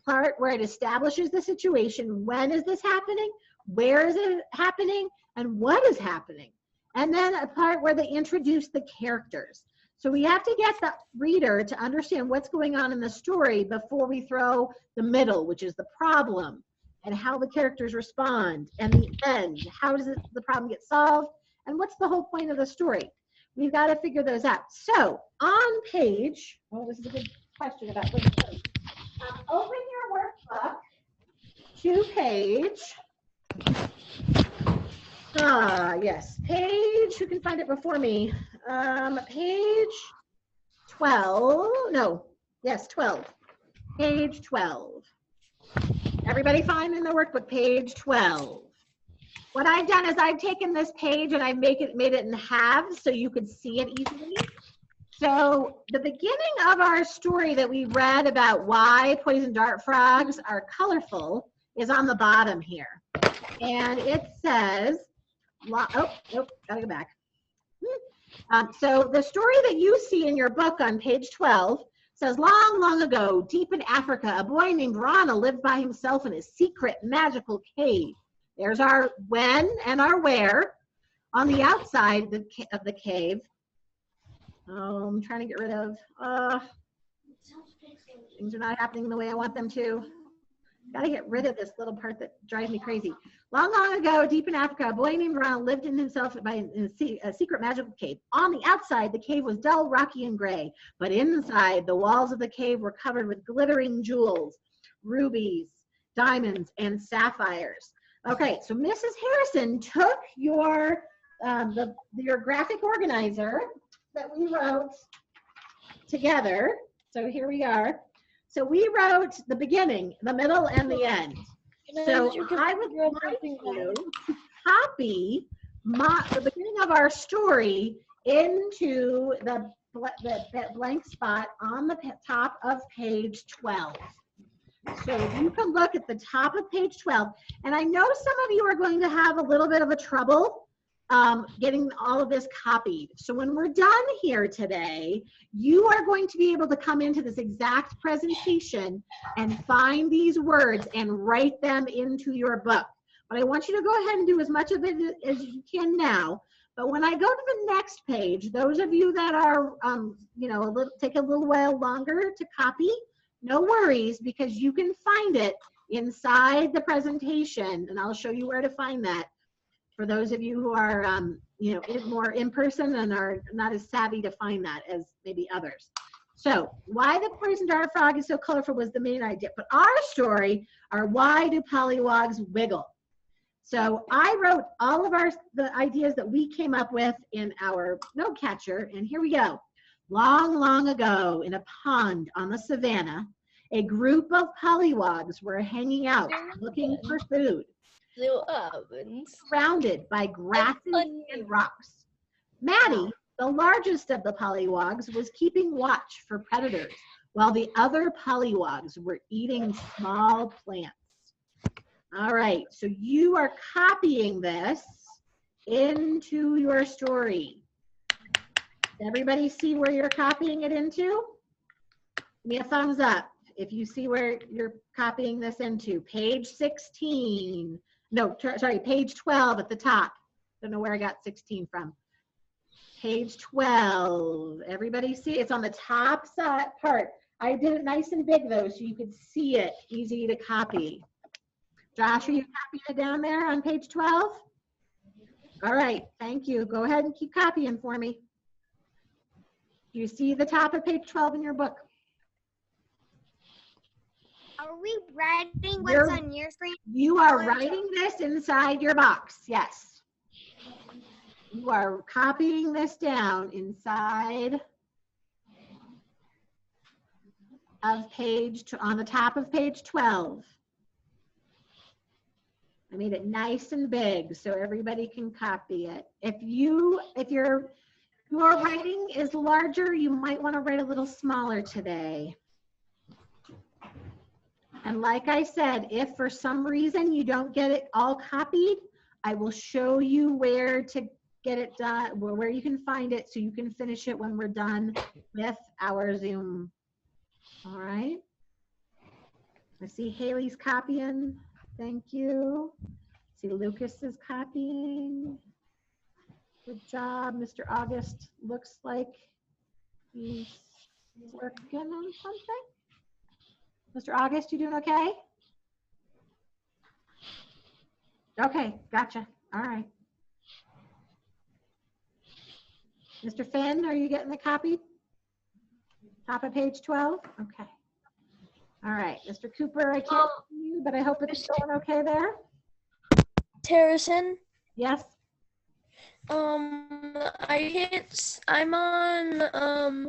part where it establishes the situation. When is this happening? Where is it happening? And what is happening? And then a part where they introduce the characters. So we have to get the reader to understand what's going on in the story before we throw the middle, which is the problem, and how the characters respond, and the end. How does the problem get solved? And what's the whole point of the story? We've got to figure those out. So on page, oh, this is a good question about what it is. Open your workbook to page, yes, page, who can find it before me? Page 12, no, yes, 12, page 12. Everybody find in the workbook, page 12. What I've done is I've taken this page and I've made it in halves so you could see it easily. So the beginning of our story that we read about why poison dart frogs are colorful is on the bottom here. And it says, gotta go back. So the story that you see in your book on page 12 says, long, long ago, deep in Africa, a boy named Rana lived by himself in a secret magical cave. There's our when and our where. On the outside of the cave, I'm trying to get rid of, things are not happening the way I want them to. Gotta get rid of this little part that drives me crazy. Long, long ago, deep in Africa, a boy named Ronald lived in himself in a secret magical cave. On the outside, the cave was dull, rocky, and gray, but inside, the walls of the cave were covered with glittering jewels, rubies, diamonds, and sapphires. Okay, so Mrs. Harrison took your graphic organizer that we wrote together. So here we are. So we wrote the beginning, the middle, and the end. So I would like you to copy the beginning of our story into the blank spot on the top of page 12. So you can look at the top of page 12. And I know some of you are going to have a little bit of a trouble getting all of this copied. So when we're done here today, you are going to be able to come into this exact presentation and find these words and write them into your book. But I want you to go ahead and do as much of it as you can now. But when I go to the next page, those of you that are, take a little while longer to copy, no worries, because you can find it inside the presentation, and I'll show you where to find that. For those of you who are, more in person and are not as savvy to find that as maybe others. So why the poison dart frog is so colorful was the main idea. But our story are why do pollywogs wiggle? So I wrote all of the ideas that we came up with in our note catcher, and here we go. Long, long ago, in a pond on the savannah, a group of pollywogs were hanging out looking for food. Surrounded by grasses and rocks. Maddie, the largest of the pollywogs, was keeping watch for predators, while the other pollywogs were eating small plants. All right, so you are copying this into your story. Does everybody see where you're copying it into? Give me a thumbs up if you see where you're copying this into. Page 16. No, sorry, page 12 at the top. Don't know where I got 16 from. Page 12. Everybody see? It's on the top side part. I did it nice and big though, so you could see it. Easy to copy. Josh, are you copying it down there on page 12? All right, thank you. Go ahead and keep copying for me. Do you see the top of page 12 in your book? Are we writing what's on your screen? You are writing this inside your box, yes. You are copying this down inside of on the top of page 12. I made it nice and big so everybody can copy it. If your writing is larger, you might want to write a little smaller today. And like I said, if for some reason you don't get it all copied, I will show you where to get it done, where you can find it so you can finish it when we're done with our Zoom. All right. I see Haley's copying. Thank you. See Lucas is copying. Good job. Mr. August looks like he's working on something. Mr. August, you doing okay? Okay, gotcha. All right. Mr. Finn, are you getting the copy? Top of page 12? Okay. All right, Mr. Cooper, I can't see you, but I hope it's going okay there. Harrison? Yes? I can't, I'm on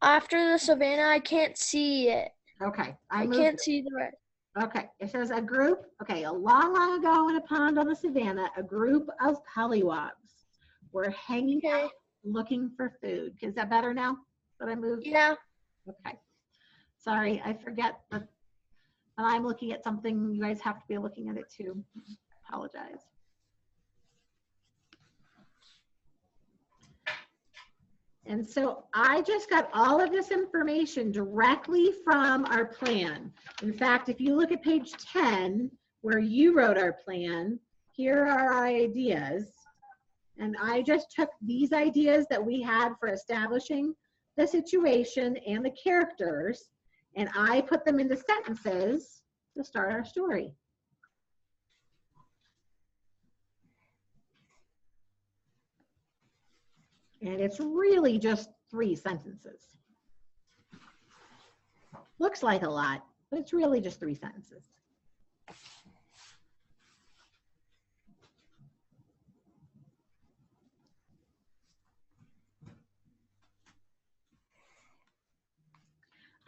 after the savannah, I can't see it. Okay. I can't see the rest. Okay, it says a group, okay, a long, long ago in a pond on the savannah, a group of pollywogs were hanging out looking for food. Is that better now that I moved? Yeah. Okay. Sorry, I forget that when I'm looking at something, you guys have to be looking at it too. Apologize. And so I just got all of this information directly from our plan. In fact, if you look at page 10, where you wrote our plan, here are our ideas. And I just took these ideas that we had for establishing the situation and the characters, and I put them into sentences to start our story. And it's really just 3 sentences. Looks like a lot, but it's really just 3 sentences.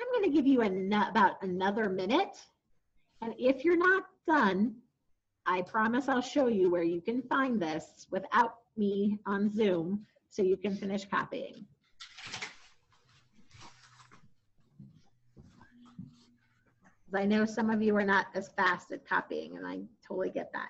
I'm going to give you about another minute. And if you're not done, I promise I'll show you where you can find this without me on Zoom so you can finish copying. I know some of you are not as fast at copying, and I totally get that.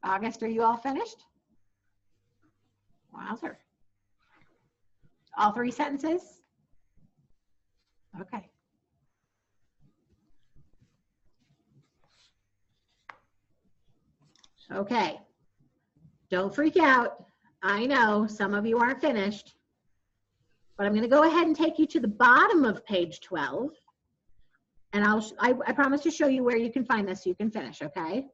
August, are you all finished? Wowzer. All 3 sentences? Okay. Okay. Don't freak out. I know some of you aren't finished, but I'm going to go ahead and take you to the bottom of page 12. And I promise to show you where you can find this so you can finish, okay?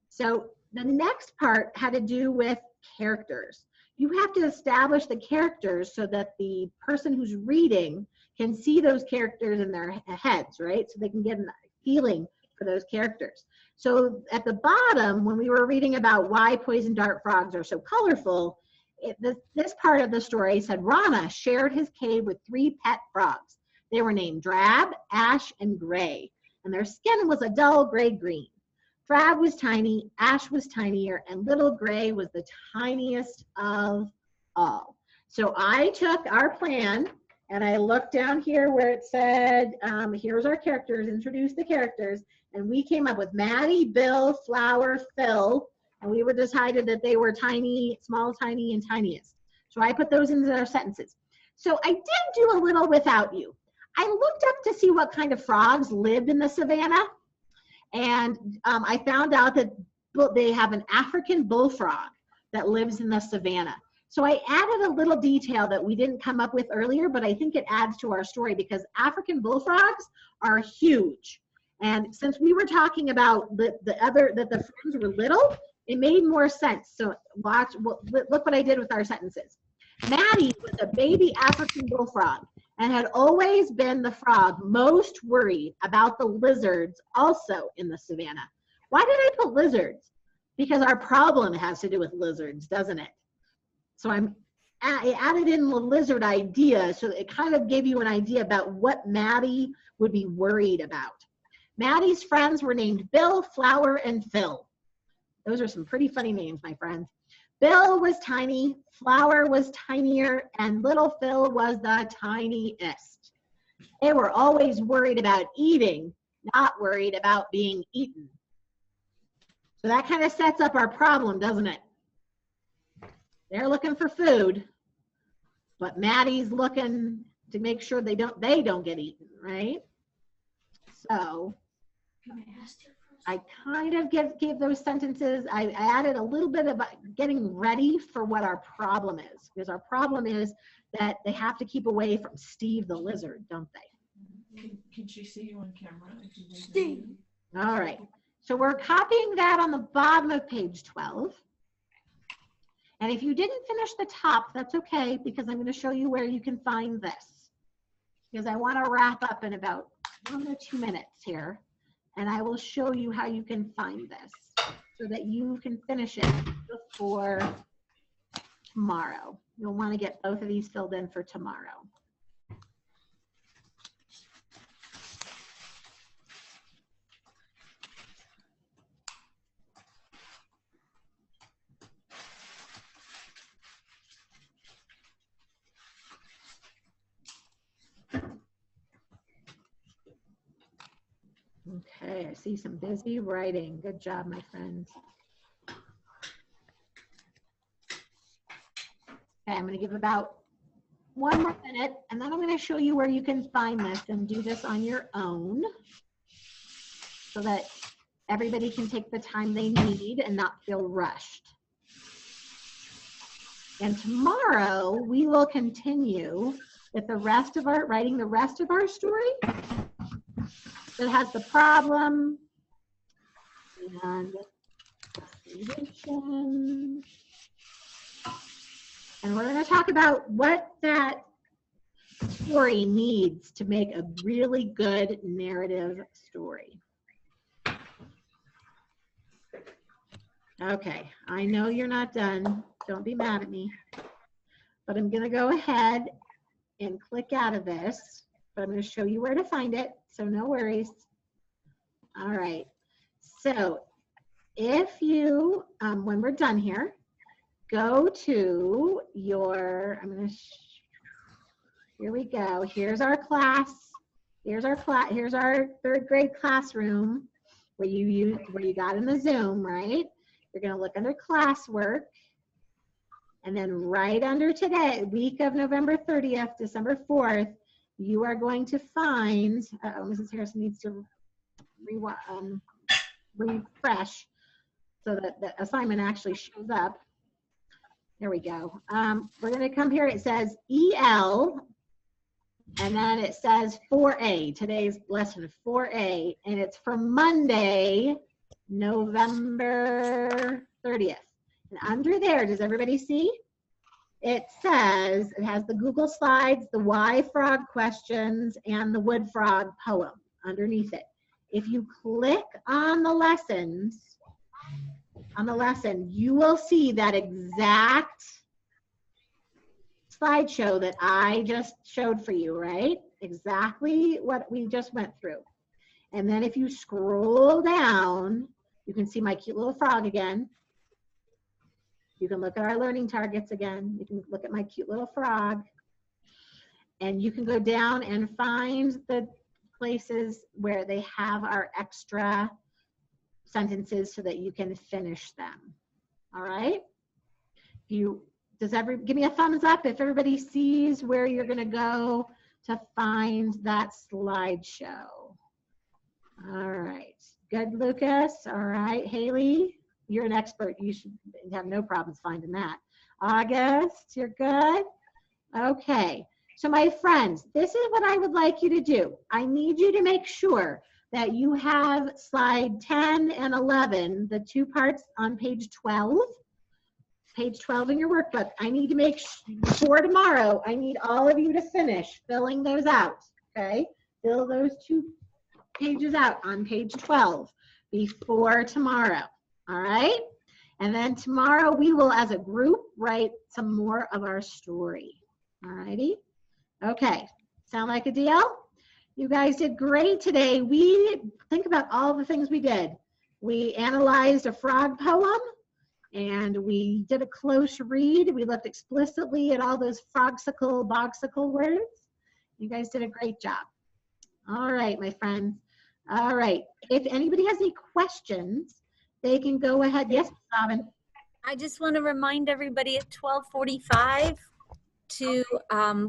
So the next part had to do with characters. You have to establish the characters so that the person who's reading can see those characters in their heads, right? So they can get a feeling for those characters. So at the bottom, when we were reading about why poison dart frogs are so colorful, this part of the story said Rana shared his cave with 3 pet frogs. They were named Drab, Ash, and Gray, and their skin was a dull gray-green. Drab was tiny, Ash was tinier, and little Gray was the tiniest of all. So I took our plan and I looked down here where it said, here's our characters, introduce the characters, and we came up with Maddie, Bill, Flower, Phil, and we were decided that they were tiny, small, tiny, and tiniest. So I put those into our sentences. So I did do a little without you. I looked up to see what kind of frogs lived in the savannah. And I found out that they have an African bullfrog that lives in the savannah. So I added a little detail that we didn't come up with earlier, but I think it adds to our story because African bullfrogs are huge. And since we were talking about that the frogs were little, it made more sense. So look what I did with our sentences. Maddie was a baby African bullfrog and had always been the frog most worried about the lizards also in the savannah. Why did I put lizards? Because our problem has to do with lizards, doesn't it? So I added in the lizard idea so it kind of gave you an idea about what Maddie would be worried about. Maddie's friends were named Bill, Flower, and Phil. Those are some pretty funny names, my friends. Bill was tiny, Flower was tinier, and little Phil was the tiniest. They were always worried about eating, not worried about being eaten. So that kind of sets up our problem, doesn't it? They're looking for food, but Maddie's looking to make sure they don't get eaten, right? So, Can I ask you for I kind of gave those sentences. I added a little bit about getting ready for what our problem is, because our problem is that they have to keep away from Steve the lizard, don't they? Can she see you on camera? Steve. All right. So we're copying that on the bottom of page 12. And if you didn't finish the top, that's okay, because I'm going to show you where you can find this. Because I want to wrap up in about 1 or 2 minutes here. And I will show you how you can find this so that you can finish it before tomorrow. You'll want to get both of these filled in for tomorrow. Okay, I see some busy writing. Good job, my friends. Okay, I'm going to give about 1 more minute, and then I'm going to show you where you can find this and do this on your own so that everybody can take the time they need and not feel rushed. And tomorrow, we will continue with the rest of our, writing the rest of our story. It has the problem and the solution. And we're going to talk about what that story needs to make a really good narrative story. Okay, I know you're not done. Don't be mad at me. But I'm going to go ahead and click out of this. But I'm going to show you where to find it, so no worries. All right. So if you, when we're done here, go to your, here we go. Here's our class. Here's our 3rd grade classroom where you got in the Zoom, right? You're going to look under classwork. And then right under today, week of November 30th, December 4th, you are going to find, Mrs. Harrison needs to refresh so that the assignment actually shows up. There we go. We're going to come here. It says EL, and then it says 4A. Today's lesson 4A, and it's for Monday, November 30th. And under there, does everybody see? It says, it has the Google Slides, the Why Frog questions, and the Wood Frog poem underneath it. If you click on the lesson, you will see that exact slideshow that I just showed for you, right? Exactly what we just went through. And then if you scroll down, you can see my cute little frog again. You can look at our learning targets again. You can look at my cute little frog. And you can go down and find the places where they have our extra sentences so that you can finish them. All right? Give me a thumbs up if everybody sees where you're going to go to find that slideshow. All right. Good, Lucas. All right, Haley. You're an expert. You should have no problems finding that. August, you're good? Okay. So my friends, this is what I would like you to do. I need you to make sure that you have slide 10 and 11, the 2 parts on page 12. Page 12 in your workbook. I need to make sure tomorrow, I need all of you to finish filling those out, okay? Fill those 2 pages out on page 12 before tomorrow. All right, and then tomorrow we will, as a group, write some more of our story. All righty, okay, sound like a deal? You guys did great today. Think about all the things we did. We analyzed a frog poem, and we did a close read. We looked explicitly at all those frogsicle, bogsicle words. You guys did a great job. All right, my friends. All right, if anybody has any questions, they can go ahead. Yes, Robin. I just want to remind everybody at 12:45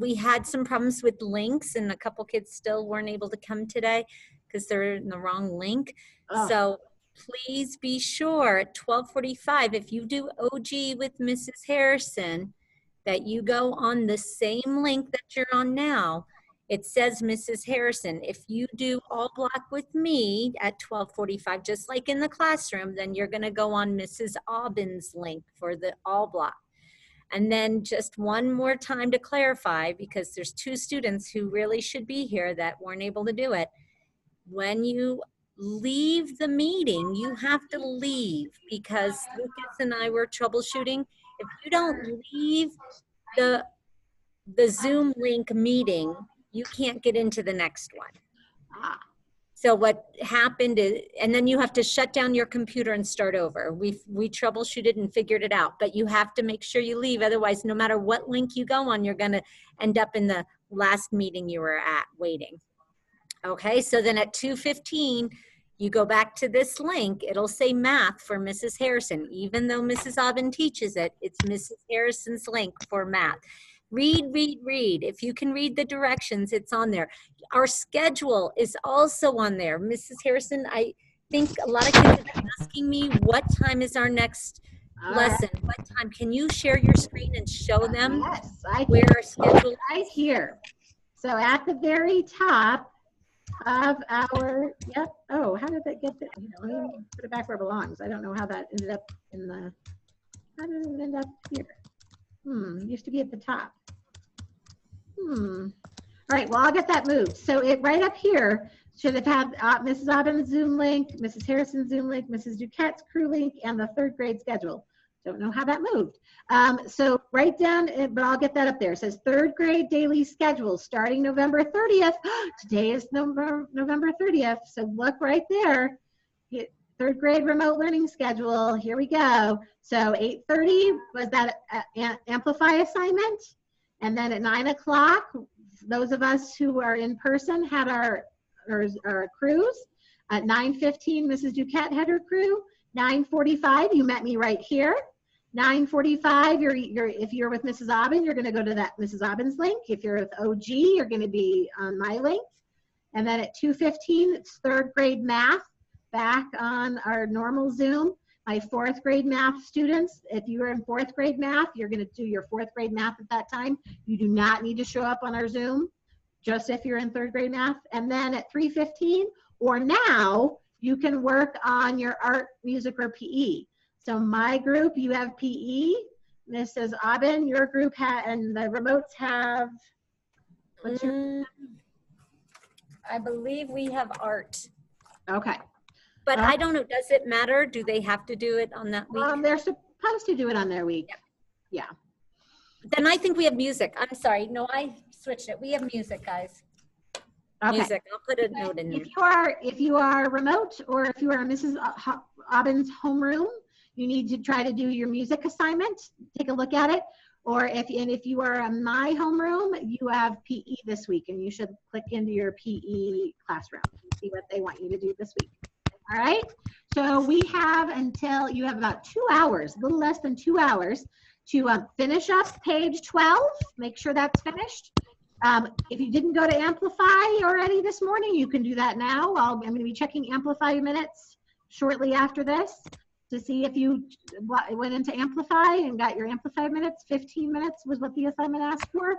we had some problems with links, and a couple kids still weren't able to come today because they're in the wrong link. Oh. So please be sure at 12:45, if you do OG with Mrs. Harrison, that you go on the same link that you're on now. It says Mrs. Harrison. If you do all block with me at 12:45, just like in the classroom, then you're going to go on Mrs. Aubin's link for the all block. And then just one more time to clarify, because there's 2 students who really should be here that weren't able to do it. When you leave the meeting, you have to leave, because Lucas and I were troubleshooting. If you don't leave the Zoom link meeting, you can't get into the next one. So what happened is, and then you have to shut down your computer and start over. We troubleshooted and figured it out, but you have to make sure you leave. Otherwise, no matter what link you go on, you're going to end up in the last meeting you were at waiting. Okay, so then at 2:15, you go back to this link. It'll say math for Mrs. Harrison. Even though Mrs. Aubin teaches it, it's Mrs. Harrison's link for math. Read, read, read. If you can read the directions, it's on there. Our schedule is also on there. Mrs. Harrison, I think a lot of kids have been asking me, what time is our next lesson? What time? Can you share your screen and show them where our schedule is? Right here. So at the very top of our, yep. Oh, how did that get there? Let me put it back where it belongs. I don't know how that ended up in the, how did it end up here? It used to be at the top. All right, well, I'll get that moved. So it right up here should have had Mrs. Aubin's Zoom link, Mrs. Harrison's Zoom link, Mrs. Duquette's crew link, and the 3rd grade schedule. Don't know how that moved. So right down, but I'll get that up there. It says 3rd grade daily schedule starting November 30th. Today is November 30th. So look right there. 3rd grade remote learning schedule. Here we go. So 8:30 was that Amplify assignment. And then at 9 o'clock, those of us who are in person had our crews. At 9:15, Mrs. Duquette had her crew. 9:45, you met me right here. 9:45, if you're with Mrs. Aubin, you're going to go to that Mrs. Aubin's link. If you're with OG, you're going to be on my link. And then at 2:15, it's 3rd grade math back on our normal Zoom. My 4th grade math students, if you are in 4th grade math, you're going to do your 4th grade math at that time. You do not need to show up on our Zoom, just if you're in 3rd grade math. And then at 3:15 or now, you can work on your art, music, or PE. So my group, you have PE. Mrs. Aubin, your group and the remotes have, what's your? I believe we have art. Okay. But I don't know, does it matter? Do they have to do it on that week? They're supposed to do it on their week. Yeah. Then I think we have music. I'm sorry. No, I switched it. We have music, guys. Okay. Music. I'll put a note in there. If you are remote or if you are in Mrs. Aubin's homeroom, you need to try to do your music assignment. Take a look at it. Or if you are in my homeroom, you have PE this week, and you should click into your PE classroom and see what they want you to do this week. All right. So we have until you have about 2 hours, a little less than 2 hours, to finish up page 12. Make sure that's finished. If you didn't go to Amplify already this morning, you can do that now. I'm going to be checking Amplify minutes shortly after this to see if you went into Amplify and got your Amplify minutes. 15 minutes was what the assignment asked for.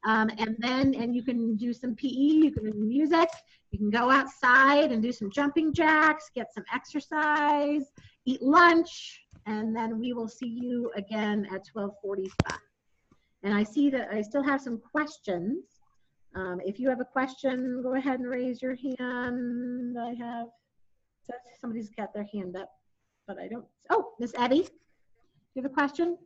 And you can do some PE, you can do music, you can go outside and do some jumping jacks, get some exercise, eat lunch, and then we will see you again at 12:45. And I see that I still have some questions. If you have a question, go ahead and raise your hand. Somebody's got their hand up, but I don't. Oh, Miss Eddie, do you have a question?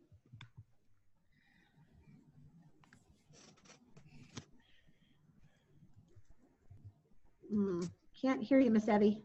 Can't hear you, Miss Evie.